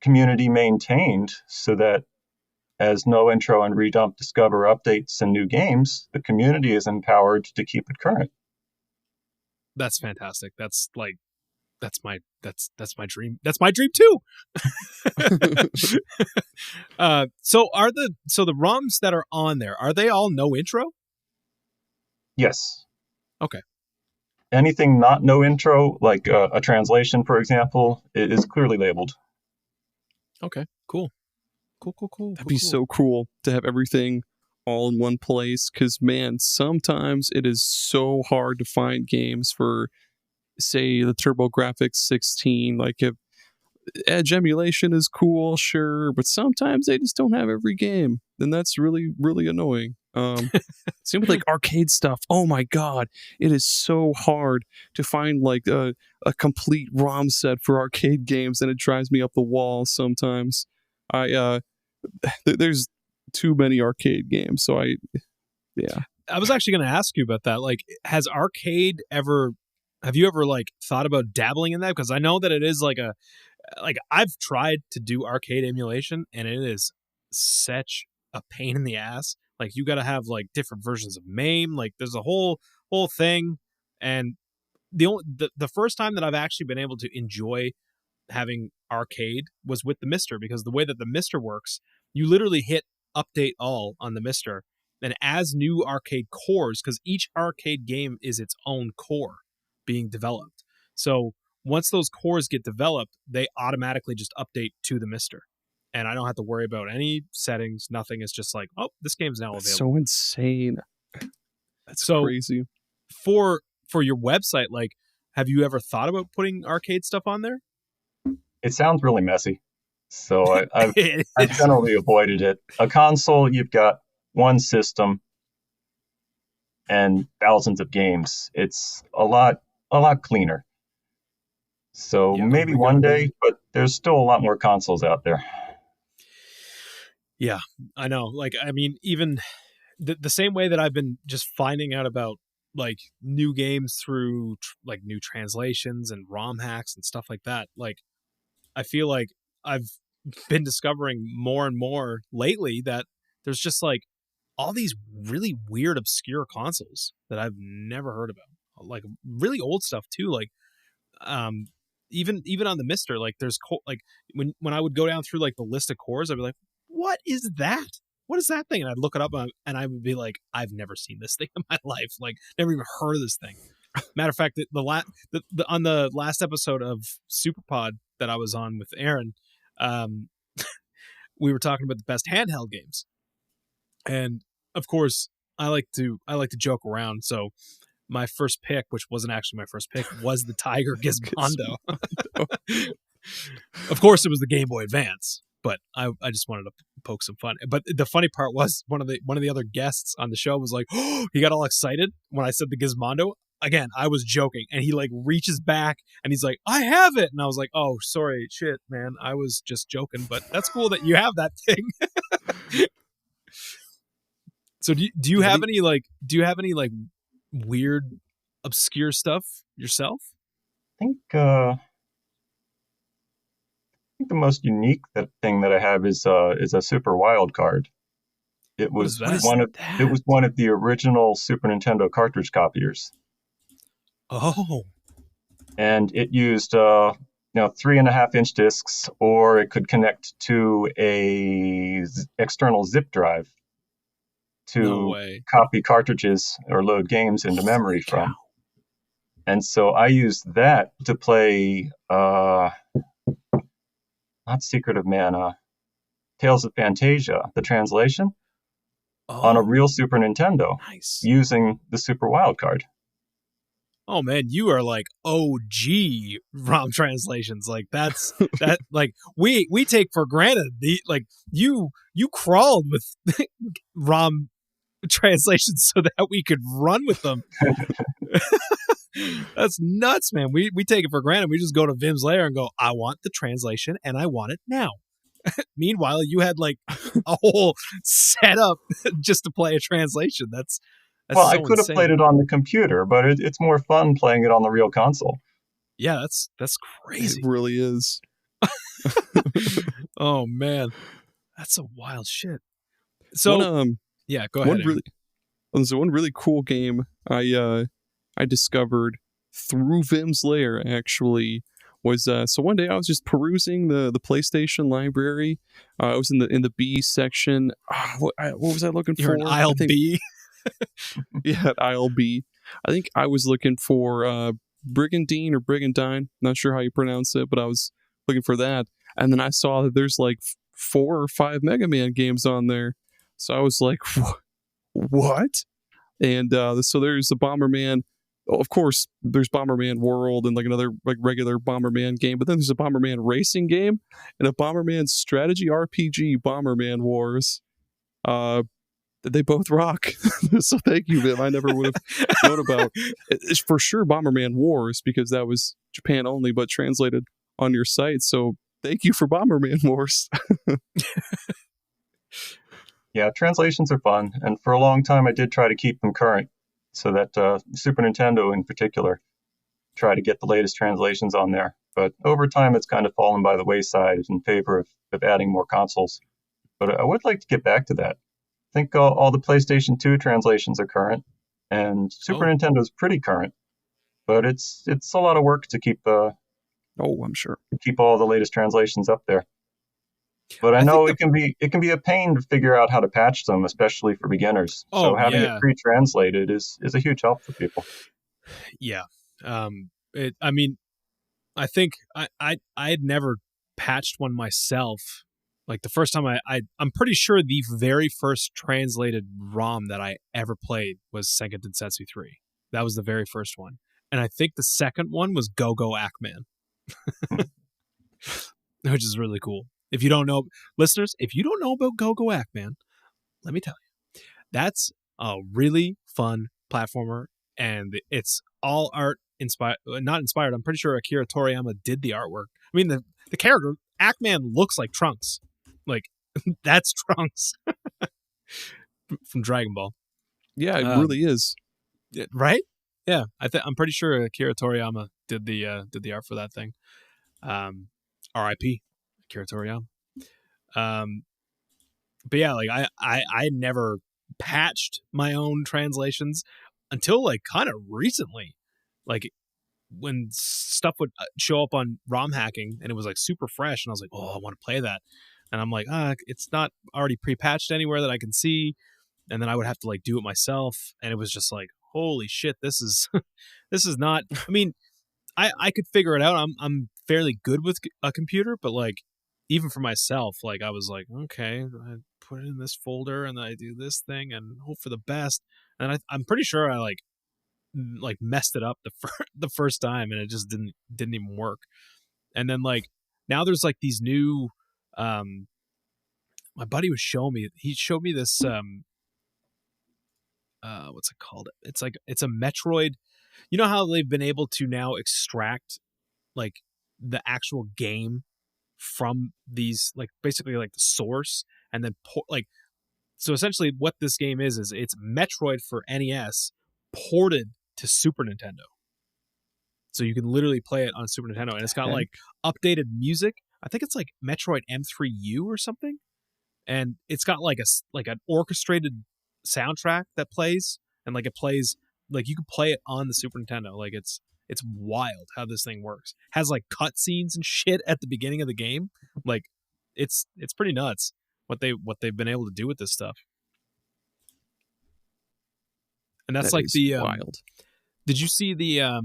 maintained, so that as no intro and redump discover updates and new games, the community is empowered to keep it current. That's fantastic. That's my dream. That's my dream too. So the ROMs that are on there, are they all no intro? Yes. Okay. Anything not no intro, like a translation, for example, is clearly labeled. Okay, cool. That'd be so cool to have everything all in one place, because, man, sometimes it is so hard to find games for, say, the TurboGrafx 16. Like, if Edge emulation is cool, sure, but sometimes they just don't have every game, and that's really, really annoying. Same with like arcade stuff. Oh my god, it is so hard to find like a complete ROM set for arcade games, and it drives me up the wall sometimes. There's too many arcade games, so I was actually going to ask you about that. Like, have you ever like thought about dabbling in that? Because I know that it is like I've tried to do arcade emulation, and it is such a pain in the ass. Like, you got to have like different versions of MAME. Like, there's a whole thing. And the first time that I've actually been able to enjoy having arcade was with the Mister, because the way that the Mister works, you literally hit update all on the Mister, and as new arcade cores, because each arcade game is its own core being developed. So once those cores get developed, they automatically just update to the Mister. And I don't have to worry about any settings, nothing. It's just like, oh, this game's now available. So insane. That's so crazy. For your website, like, have you ever thought about putting arcade stuff on there? It sounds really messy, so I've generally avoided it. A console, you've got one system and thousands of games. It's a lot cleaner. So maybe one day, but there's still a lot more consoles out there. Yeah, I know. Like, I mean, even the same way that I've been just finding out about like new games through like new translations and ROM hacks and stuff like that. Like, I feel like I've been discovering more and more lately that there's just like all these really weird, obscure consoles that I've never heard about. Like really old stuff too. Like, even on the Mister, like there's like when I would go down through like the list of cores, I'd be like, what is that? What is that thing? And I'd look it up and I would be like, I've never seen this thing in my life. Like, never even heard of this thing. Matter of fact, on the last episode of Superpod that I was on with Aaron, we were talking about the best handheld games, and of course, I like to joke around. So my first pick, which wasn't actually my first pick, was the Tiger Gizmondo. Of course, it was the Game Boy Advance. But I just wanted to poke some fun. But the funny part was one of the other guests on the show was like, oh, he got all excited when I said the Gizmondo. Again, I was joking, and he like reaches back and he's like, I have it. And I was like, oh, sorry, shit, man, I was just joking. But that's cool that you have that thing. So do you have any like weird, obscure stuff yourself? I think the most unique thing that I have is a Super Wild Card. It was one of the original Super Nintendo cartridge copiers. Oh. And it used 3.5-inch discs, or it could connect to a external zip drive to copy cartridges or load games into memory from. And so I used that to play not Secret of Mana, Tales of Fantasia, the translation, on a Oh, real Super Nintendo nice. using the Super Wild Card. Oh man, you are like OG ROM translations. Like that's that. Like we take for granted the like you crawled with ROM translations so that we could run with them. That's nuts, man. We take it for granted. We just go to Vimms Lair and go, I want the translation and I want it now. Meanwhile, you had like a whole setup just to play a translation. That's Well, I so could have played insane. it on the computer, but it's more fun playing it on the real console. Yeah, that's It crazy. really is. Oh man, that's some wild shit. So yeah, go ahead. One really cool game I discovered through Vim's Lair actually was so one day I was just perusing the PlayStation library. I was in the B section. What was I looking You're for? in aisle B. Yeah, at aisle B. I think I was looking for Brigandine or Brigandine. Not sure how you pronounce it, but I was looking for that. And then I saw that there's like 4 or 5 Mega Man games on there. So I was like, what? And so there's a Bomberman. Of course, there's Bomberman World and like another like regular Bomberman game, but then there's a Bomberman racing game and a Bomberman strategy RPG, Bomberman Wars. They both rock. So thank you, Vim. I never would have known about it's for sure Bomberman Wars because that was Japan only, but translated on your site. So thank you for Bomberman Wars. Yeah, translations are fun, and for a long time I did try to keep them current, so that Super Nintendo in particular try to get the latest translations on there. But over time, it's kind of fallen by the wayside in favor of adding more consoles. But I would like to get back to that. I think all the PlayStation 2 translations are current, and Super Nintendo is pretty current. But it's a lot of work to keep I'm sure. keep all the latest translations up there. But I know it can be a pain to figure out how to patch them, especially for beginners. So having it pre-translated is a huge help for people. Yeah. I mean, I think I had never patched one myself. Like the first time I'm pretty sure the very first translated ROM that I ever played was Senka Densetsu 3. That was the very first one. And I think the second one was Go-Go Ackman. Which is really cool. If you don't know, listeners, if you don't know about Go-Go Ackman, let me tell you. That's a really fun platformer, and it's all art not inspired. I'm pretty sure Akira Toriyama did the artwork. I mean, the character, Ackman, looks like Trunks. Like, that's Trunks from Dragon Ball. Yeah, it really is. Right? Yeah, I'm pretty sure Akira Toriyama did the art for that thing. R.I.P. Akira Toriyama. But yeah, like I never patched my own translations until like kind of recently. Like when stuff would show up on ROM hacking and it was like super fresh and I was like, oh, I want to play that. And I'm like, it's not already pre-patched anywhere that I can see. And then I would have to like do it myself. And it was just like, holy shit, this is this is not, I mean, I could figure it out. I'm fairly good with a computer, but like even for myself, like I was like, okay, I put it in this folder and I do this thing and hope for the best. And I'm pretty sure I like messed it up the first time and it just didn't even work. And then like now there's like these new my buddy was showing me, he showed me this what's it called? It's a Metroid. You know how they've been able to now extract like the actual game from these, like basically like the source, and then so essentially what this game is it's Metroid for NES ported to Super Nintendo. So you can literally play it on Super Nintendo, and it's got like updated music. I think it's like Metroid M3U or something, and it's got like an orchestrated soundtrack that plays, and like it plays like you can play it on the Super Nintendo. Like it's wild how this thing works. Has like cutscenes and shit at the beginning of the game. Like it's pretty nuts what they've been able to do with this stuff. And that's like the wild. Did you see the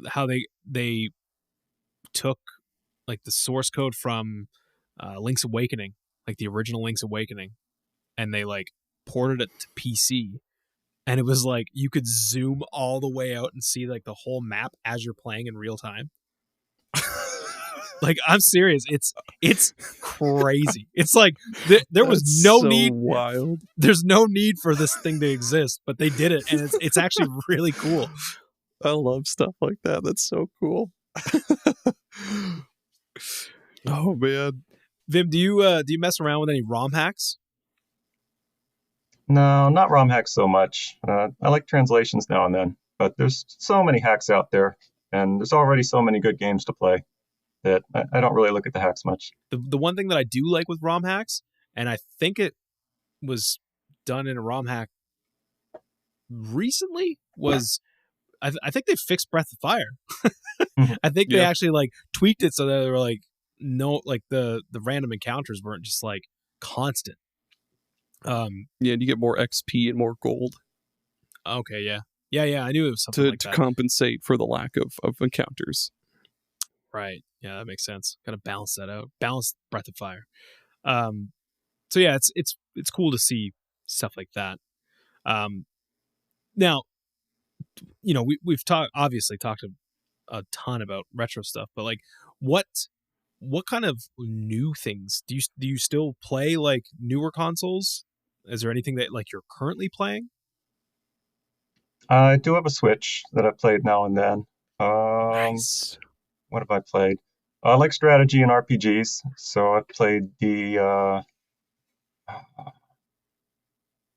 how they took like the source code from Link's Awakening, like the original Link's Awakening, and they like ported it to PC, and it was like you could zoom all the way out and see like the whole map as you're playing in real time. Like, I'm serious. It's crazy. It's like there was no need. Wild. There's no need for this thing to exist, but they did it, and it's actually really cool. I love stuff like that. That's so cool. Oh man, Vim, do you mess around with any ROM hacks? No, not ROM hacks so much. I like translations now and then, but there's so many hacks out there, and there's already so many good games to play that I don't really look at the hacks much. The one thing that I do like with ROM hacks, and I think it was done in a ROM hack recently, was I think they fixed Breath of Fire. I think they actually like tweaked it so that they were like the random encounters weren't just like constant. And you get more XP and more gold. Okay, yeah. I knew it was something like that. To compensate for the lack of encounters. Right. Yeah, that makes sense. Got to balance that out. Balance Breath of Fire. So yeah, it's cool to see stuff like that. Now, you know, we've obviously talked a ton about retro stuff, but like what kind of new things do you still play, like newer consoles? Is there anything that like you're currently playing? I do have a Switch that I played now and then. Nice. What have I played? I like strategy and RPGs, so I've played the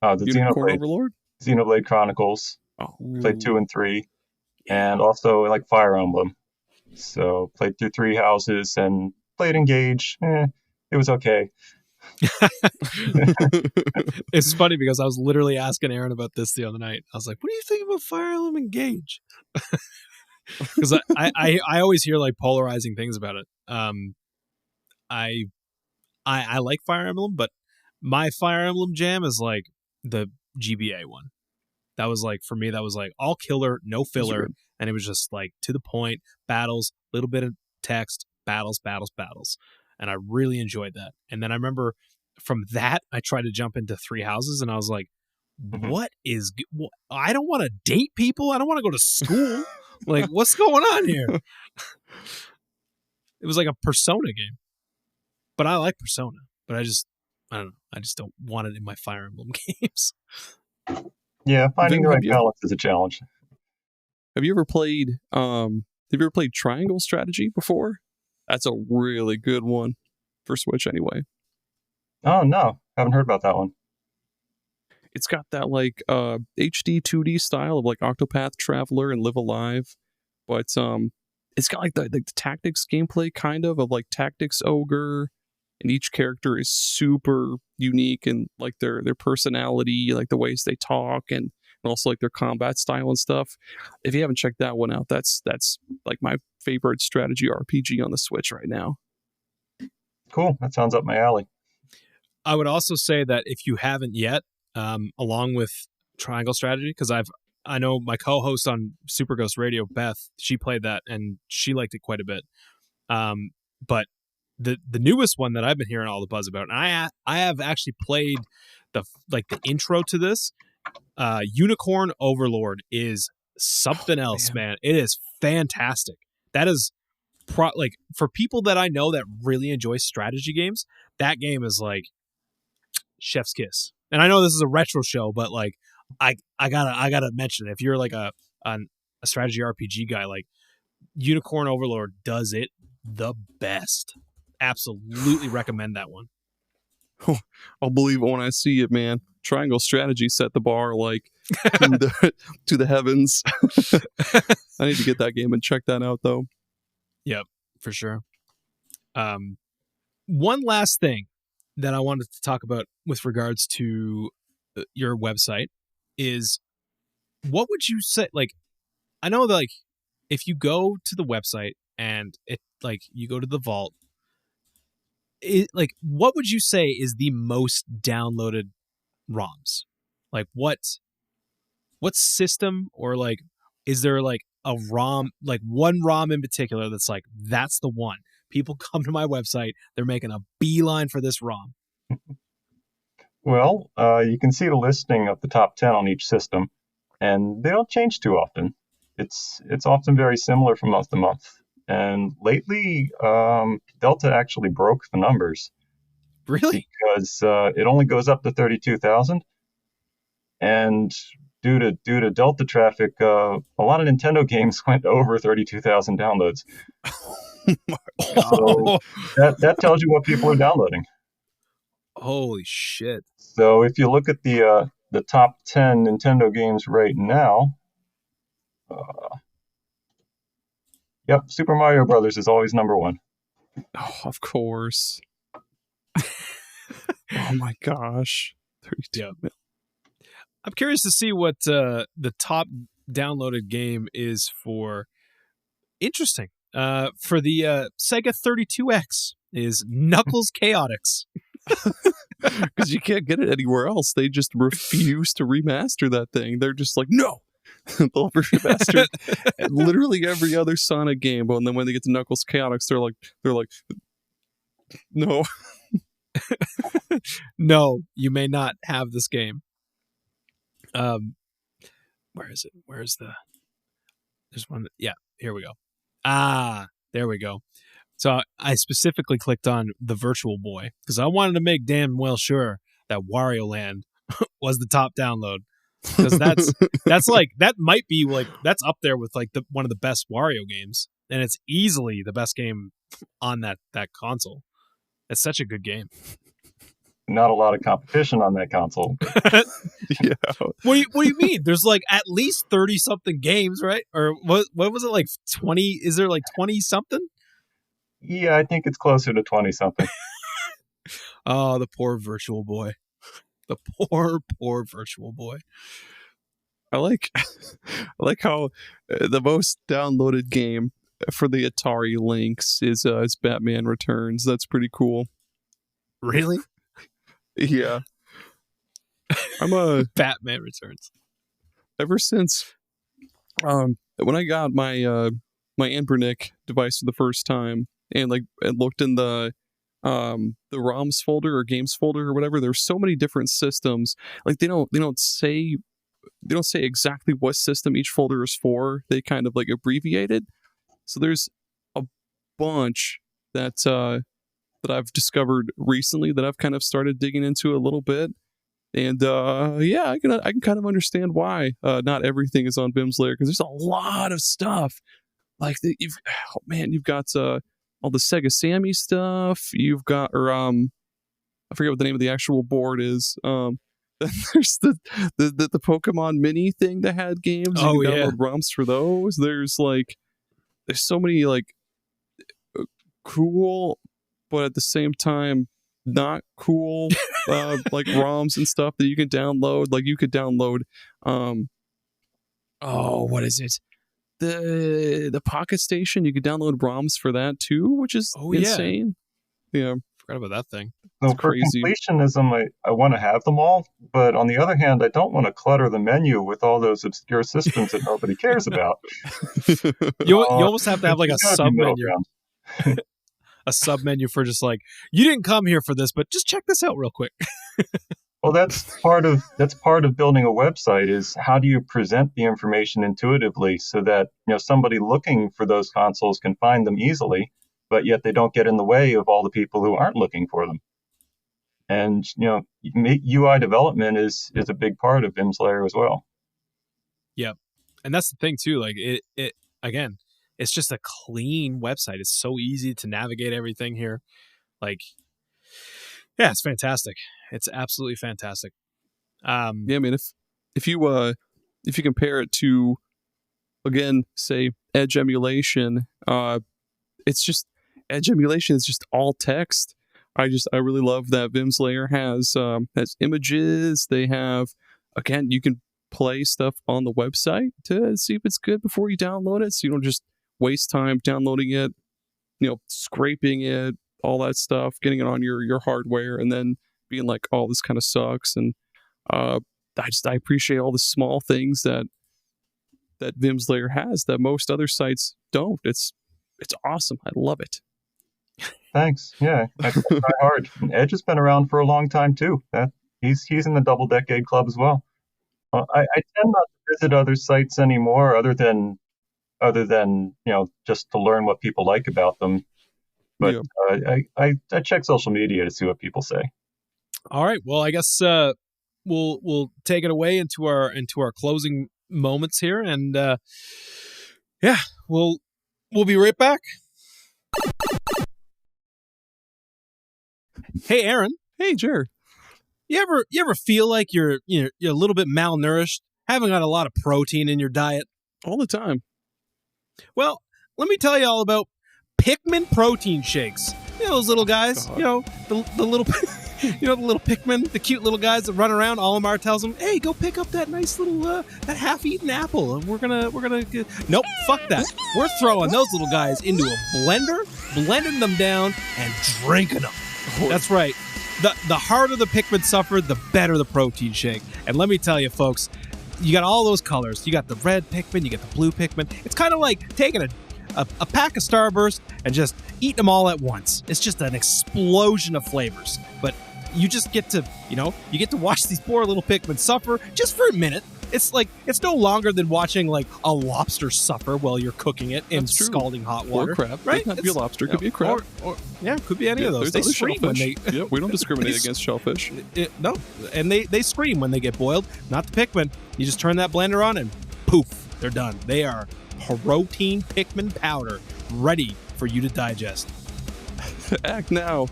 Xenoblade Chronicles. Oh, played 2 and 3, and also I like Fire Emblem. So played through 3 houses and played Engage. It was okay. It's funny because I was literally asking Aaron about this the other night. I was like, "What do you think about Fire Emblem Engage?" Because I always hear like polarizing things about it. I like Fire Emblem, but my Fire Emblem jam is like the GBA one. That was like, for me, that was like all killer, no filler, and it was just like to the point, battles, little bit of text, battles, and I really enjoyed that. And then I remember from that I tried to jump into 3 houses, and I was like, what is? I don't want to date people. I don't want to go to school. Like, what's going on here? It was like a Persona game, but I like Persona. But I don't know. I just don't want it in my Fire Emblem games. Yeah, finding the right balance is a challenge. Have you ever played Triangle Strategy before? That's a really good one for Switch anyway. Oh no, haven't heard about that one. It's got that like HD 2D style of like Octopath Traveler and Live Alive, but it's got like the tactics gameplay kind of like Tactics Ogre, and each character is super unique and like their personality, like the ways they talk, and also like their combat style and stuff. If you haven't checked that one out, that's like my favorite strategy RPG on the Switch right now. Cool, that sounds up my alley. I would also say that if you haven't yet, along with Triangle Strategy, because I know my co-host on Super Ghost Radio, Beth, she played that and she liked it quite a bit. But the newest one that I've been hearing all the buzz about, and I have actually played the intro to this. Unicorn Overlord is something else, man. It is fantastic. That is like, for people that I know that really enjoy strategy games, that game is like chef's kiss. And I know this is a retro show, but like I gotta mention it. If you're like a strategy RPG guy, like Unicorn Overlord does it the best. Absolutely recommend that one. I'll believe it when I see it, man. Triangle Strategy set the bar like to the heavens. I need to get that game and check that out though. Yep, for sure. One last thing that I wanted to talk about with regards to your website is, what would you say, like, I know that, like, if you go to the website and it, like, you go to the vault, like, what would you say is the most downloaded ROMs? Like, what system, or like, is there like a ROM, like one ROM in particular that's like, that's the one? people come to my website, they're making a beeline for this ROM. Well, you can see the listing of the top 10 on each system, and they don't change too often. It's often very similar from month to month. And lately, Delta actually broke the numbers. Really? Because it only goes up to 32,000. And due to Delta traffic, a lot of Nintendo games went over 32,000 downloads. So that tells you what people are downloading. Holy shit. So if you look at the top 10 Nintendo games right now, yep, Super Mario Brothers is always number one. Oh, of course. Oh my gosh. 32 million. I'm curious to see what the top downloaded game is for. Interesting. For the Sega 32X is Knuckles Chaotix. Because you can't get it anywhere else. They just refuse to remaster that thing. They're just like, no. They'll remaster literally every other Sonic game, but then when they get to Knuckles Chaotix, they're like, no. No, you may not have this game. Where is it? There's one. Yeah, here we go. There we go. So I specifically clicked on the Virtual Boy because I wanted to make damn well sure that Wario Land was the top download, because that's like, that might be like, that's up there with like one of the best Wario games, and it's easily the best game on that console. It's such a good game. Not a lot of competition on that console. Yeah. What do you mean? There's like at least 30 something games, right? Or what was it, like 20? Is there like 20 something? Yeah, I think it's closer to 20 something. Oh, the poor Virtual Boy. The poor Virtual Boy. I like how the most downloaded game for the Atari Lynx is Batman Returns. That's pretty cool. Really? Yeah. I'm a Batman Returns. Ever since when I got my my Anbernic device for the first time and looked in the ROMs folder or games folder or whatever, there's so many different systems. Like they don't say exactly what system each folder is for. They kind of like abbreviate it. So there's a bunch that I've discovered recently that I've kind of started digging into a little bit. And yeah, I can kind of understand why not everything is on Vimms Lair, because there's a lot of stuff. Like you've got all the Sega Sammy stuff. You've got, or I forget what the name of the actual board is. Then there's the Pokemon Mini thing that had games. You can download ROMs for those. There's so many like cool, but at the same time not cool like ROMs and stuff that you can download. Like you could download what is it? The Pocket Station. You could download ROMs for that too, which is insane. Yeah. Forgot about that thing. So for completionism, I want to have them all, but on the other hand, I don't want to clutter the menu with all those obscure systems that nobody cares about. You almost have to have like a sub menu. A sub menu for just like, you didn't come here for this, but just check this out real quick. Well, that's part of building a website, is how do you present the information intuitively so that somebody looking for those consoles can find them easily, but yet they don't get in the way of all the people who aren't looking for them. And UI development is a big part of Vimms Lair as well. Yep, and that's the thing too. Like it again, it's just a clean website. It's so easy to navigate everything here. Like, yeah, it's fantastic. It's absolutely fantastic. Yeah, I mean, if you compare it to, again, say Edge emulation, it's just Edge emulation is just all text. I really love that Vimms Lair has images. They have, again, you can play stuff on the website to see if it's good before you download it, so you don't just waste time downloading it, scraping it, all that stuff, getting it on your hardware, and then being like, oh, this kind of sucks. And I appreciate all the small things that Vimms Lair has that most other sites don't. It's awesome. I love it. Thanks. Yeah, I try hard. And Edge has been around for a long time too. He's in the double decade club as well. I tend not to visit other sites anymore, other than just to learn what people like about them. But Yeah. I check social media to see what people say. All right. Well, I guess we'll take it away into our closing moments here, and yeah, we'll be right back. Hey, Aaron. Hey, Jer. You ever feel like you're a little bit malnourished, haven't got a lot of protein in your diet? All the time. Well, let me tell you all about Pikmin protein shakes. You know those little guys. God. The little. The little Pikmin, the cute little guys that run around. Olimar tells them, "Hey, go pick up that nice little that half-eaten apple, and we're gonna Nope, fuck that. We're throwing those little guys into a blender, blending them down, and drinking them. That's right. The harder the Pikmin suffer, the better the protein shake. And let me tell you, folks, you got all those colors. You got the red Pikmin, you got the blue Pikmin. It's kind of like taking a pack of Starburst and just eating them all at once. It's just an explosion of flavors. But you just get to, you get to watch these poor little Pikmin suffer just for a minute. It's no longer than watching like a lobster suffer while you're cooking it in scalding hot water. Or crab. Right? It doesn't have to be a lobster. It could be a crab. Or it could be any of those. There's They other scream when shellfish. they... Yep, we don't discriminate against shellfish. No, and they scream when they get boiled. Not the Pikmin. You just turn that blender on and poof, they're done. They are protein Pikmin powder, ready for you to digest. Act now.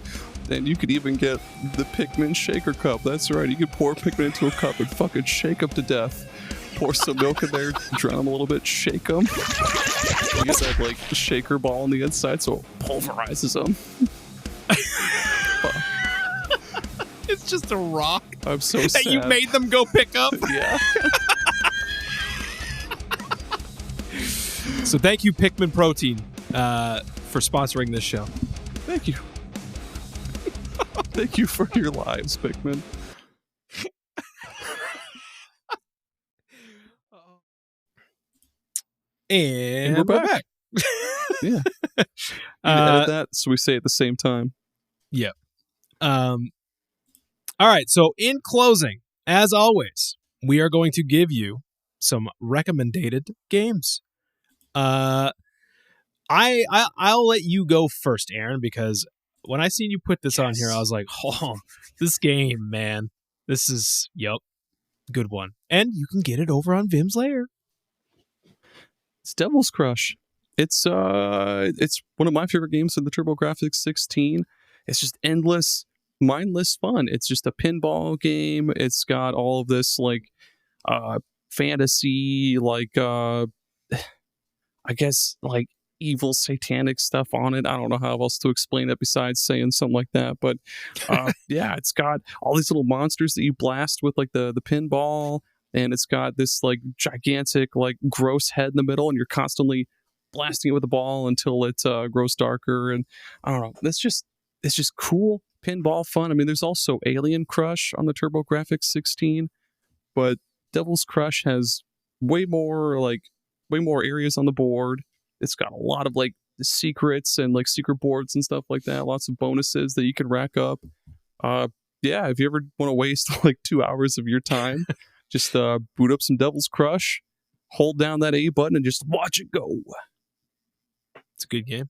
And you could even get the Pikmin shaker cup. That's right. You could pour Pikmin into a cup and fucking shake them to death. Pour some milk in there, drown them a little bit, shake them. You get that like shaker ball on the inside, so it pulverizes them. It's just a rock I'm so that sad. you made them go pick up. Yeah. So thank you, Pikmin Protein, for sponsoring this show. Thank you. Thank you for your lives, Pikmin. And we're we're back. back. Yeah. You edit that so we say it at the same time. Yeah. All right. So in closing, as always, we are going to give you some recommended games. I'll let you go first, Aaron, because when I seen you put this on here, I was like, oh, this game, man. This is, good one. And you can get it over on Vimms Lair. It's Devil's Crush. It's one of my favorite games in the TurboGrafx 16. It's just endless, mindless fun. It's just a pinball game. It's got all of this like fantasy, like I guess like evil satanic stuff on it. I don't know how else to explain it besides saying something like that. But yeah, it's got all these little monsters that you blast with like the pinball. And it's got this like gigantic, like gross head in the middle, and you're constantly blasting it with the ball until it grows darker. And I don't know, it's just cool pinball fun. I mean, there's also Alien Crush on the TurboGrafx 16, but Devil's Crush has way more areas on the board. It's got a lot of like secrets and like secret boards and stuff like that. Lots of bonuses that you can rack up. Yeah, if you ever want to waste like 2 hours of your time. Just boot up some Devil's Crush, hold down that A button, and just watch it go. It's a good game.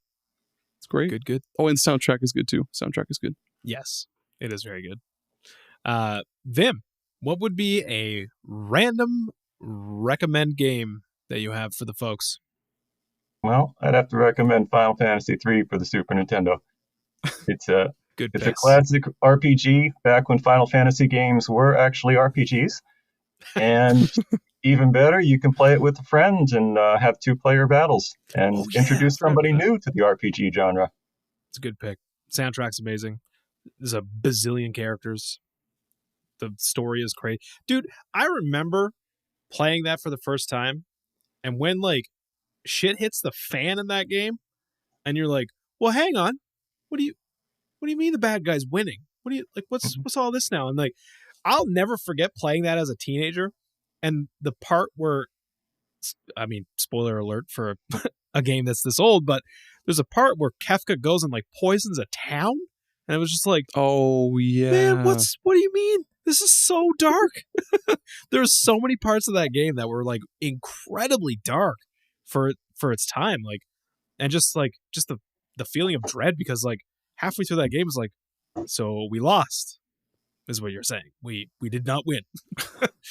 It's great. Good. Oh, and the soundtrack is good, too. Soundtrack is good. Yes, it is very good. Vim, what would be a random recommend game that you have for the folks? Well, I'd have to recommend Final Fantasy III for the Super Nintendo. It's a classic RPG back when Final Fantasy games were actually RPGs. And even better, you can play it with a friend and have 2-player battles and introduce somebody new to the RPG genre. It's a good pick. Soundtrack's amazing. There's a bazillion characters. The story is crazy. Dude, I remember playing that for the first time, and when like shit hits the fan in that game, and you're like, well, hang on. What do you mean the bad guy's winning? What's all this now? And like, I'll never forget playing that as a teenager, and the part where, I mean, spoiler alert for a game that's this old, but there's a part where Kefka goes and like poisons a town, and it was just like, oh yeah, man, what do you mean? This is so dark. There's so many parts of that game that were like incredibly dark for its time, like, and just the feeling of dread, because like halfway through that game is like, so we lost, is what you're saying. We did not win.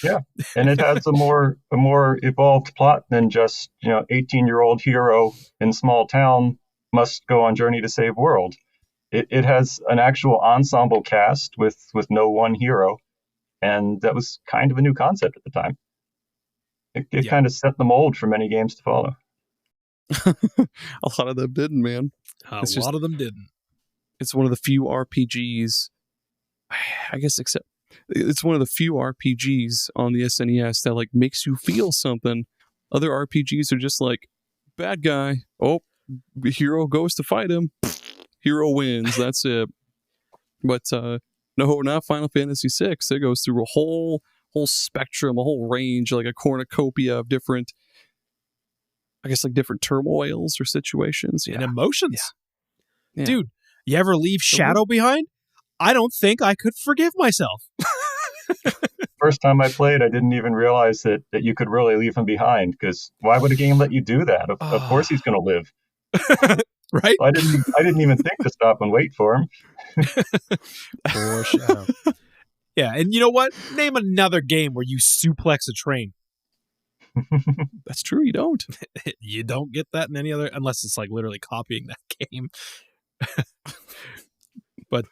Yeah, and it has a more evolved plot than just 18-year-old hero in small town must go on journey to save world. It has an actual ensemble cast with no one hero, and that was kind of a new concept at the time. It kind of set the mold for many games to follow. A lot of them didn't, man. A lot of them didn't. It's one of the few RPGs, I guess, except it's one of the few RPGs on the SNES that like makes you feel something. Other RPGs are just like, bad guy, oh, hero goes to fight him, hero wins, that's it. But no, not Final Fantasy VI. It goes through a whole spectrum, a whole range, like a cornucopia of different, I guess, like different turmoils or situations and emotions. Yeah. Dude, you ever leave Shadow behind? I don't think I could forgive myself. First time I played, I didn't even realize that you could really leave him behind, because why would a game let you do that? Of course he's going to live. Right? I didn't even think to stop and wait for him. Poor Shadow. Yeah, and you know what? Name another game where you suplex a train. That's true, you don't. You don't get that in any other, unless it's like literally copying that game. But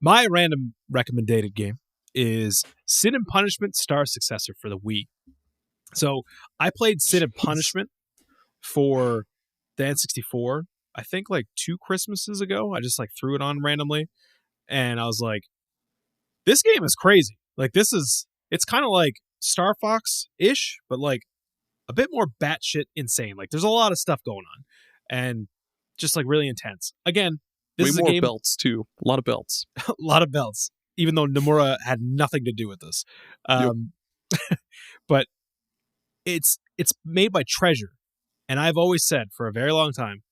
my random recommended game is Sin and Punishment Star Successor for the Wii. So I played Sin and Punishment for the N64, I think like 2 Christmases ago. I just like threw it on randomly, and I was like, this game is crazy. Like, it's kind of like Star Fox-ish, but like a bit more batshit insane. Like, there's a lot of stuff going on, and just like really intense. Again, this way is a more game, belts too. A lot of belts. a lot of belts, even though Nomura had nothing to do with this. But it's made by Treasure, and I've always said for a very long time,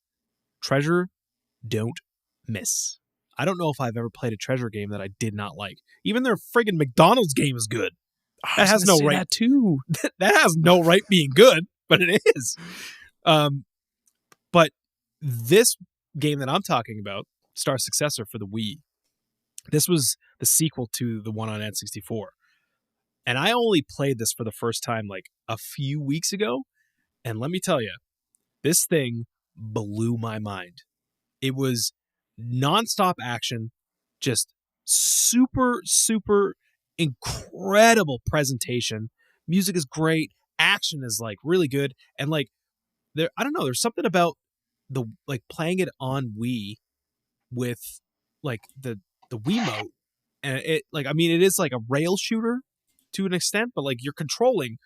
Treasure don't miss. I don't know if I've ever played a Treasure game that I did not like. Even their friggin' McDonald's game is good. That has no right that too. That has no right being good, but it is. But this game that I'm talking about, Star Successor for the Wii, this was the sequel to the one on N64. And I only played this for the first time like a few weeks ago. And let me tell you, this thing blew my mind. It was nonstop action, just super, super incredible presentation. Music is great. Action is like really good. And like, I don't know, there's something about the like playing it on Wii with like the Wiimote, and it like, I mean, it is like a rail shooter to an extent, but like you're controlling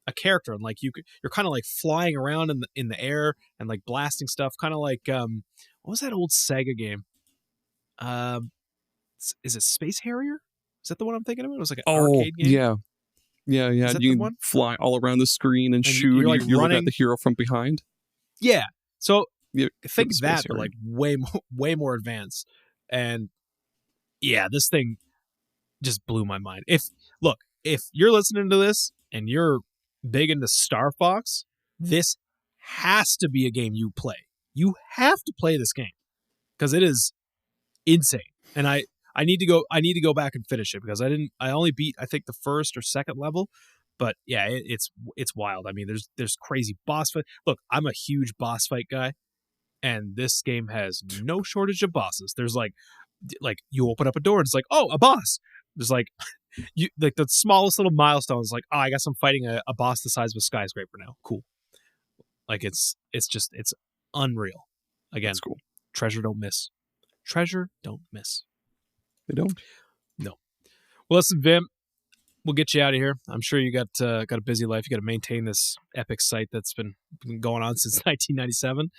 a character, and like you're kind of like flying around in the air and like blasting stuff, kind of like what was that old Sega game? Is it Space Harrier? Is that the one I'm thinking of? It was like an arcade game. Yeah. Is that you the can one? Fly all around the screen and shoot. You're, like, you look running. at the hero from behind. Yeah. So Yeah, think Space that, but Harrier. like way more advanced. And yeah, this thing just blew my mind. If you're listening to this and you're big into Star Fox, this has to be a game you play. You have to play this game because it is insane. And I need to go back and finish it, because I only beat, I think, the first or second level. But yeah, it's wild. I mean, there's crazy boss fight. Look, I'm a huge boss fight guy, and this game has no shortage of bosses. There's like you open up a door and it's like, oh, a boss. There's like you like the smallest little milestones, like, oh, I guess I'm fighting a boss the size of a skyscraper now. Cool. Like it's unreal. Again, That's cool. Treasure don't miss. Treasure don't miss. They don't. No. Well, listen, Vim, we'll get you out of here. I'm sure you got a busy life. You got to maintain this epic site that's been going on since 1997.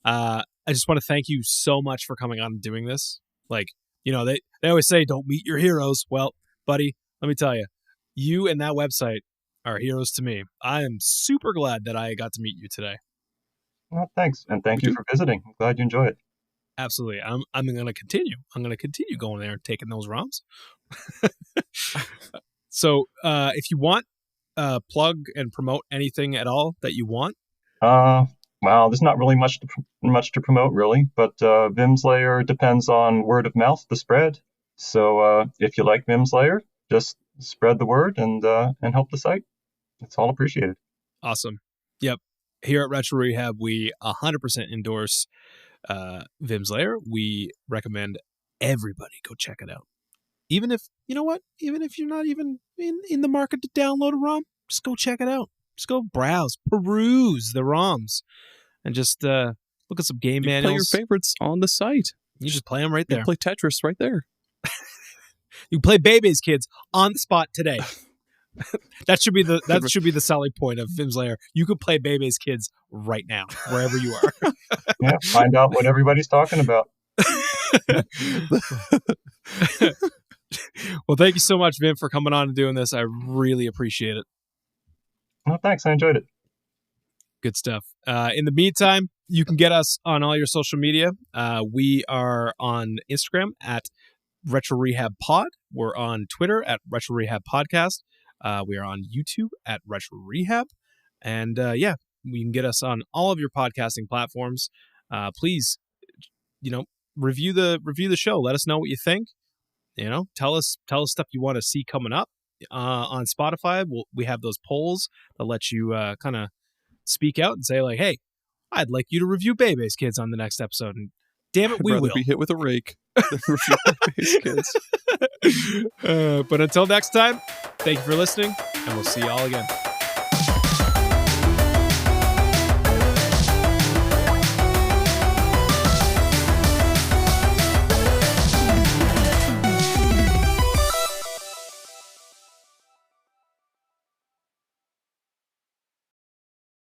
I just want to thank you so much for coming on and doing this. Like, you know, they always say don't meet your heroes. Well, buddy, let me tell you, you and that website are heroes to me. I am super glad that I got to meet you today. Well, thanks, and thank Me you too. for visiting. I'm glad you enjoy it. Absolutely. I'm going to continue. I'm going to continue going there and taking those ROMs. So if you want, plug and promote anything at all that you want. Well, there's not really much to promote, really, but Vimms Lair depends on word of mouth, the spread. So if you like Vimms Lair, just spread the word and help the site. It's all appreciated. Awesome. Yep. Here at Retro Rehab, we 100% endorse Vimms Lair. We recommend everybody go check it out. Even if, you know what? Even if you're not even in the market to download a ROM, just go check it out. Just go browse, peruse the ROMs, and just look at some game manuals. Play your favorites on the site. You just play them right there. You play Tetris right there. You play Bebe's Kids on the spot today. That should be the selling point of Vimms Lair. You could play Bebe's Kids right now, wherever you are. Yeah, find out what everybody's talking about. Well, thank you so much, Vim, for coming on and doing this. I really appreciate it. Well, thanks. I enjoyed it. Good stuff. In the meantime, you can get us on all your social media. We are on Instagram at Retro Rehab Pod. We're on Twitter at Retro Rehab Podcast. We are on YouTube at Retro Rehab. And yeah, you can get us on all of your podcasting platforms. Please, review the show. Let us know what you think. Tell us stuff you want to see coming up. On Spotify, we have those polls that let you kind of speak out and say, like, hey, I'd like you to review Bebe's Kids on the next episode. And damn it, I'd we rather will be hit with a rake than review Bebe's Kids. But until next time, thank you for listening, and we'll see you all again.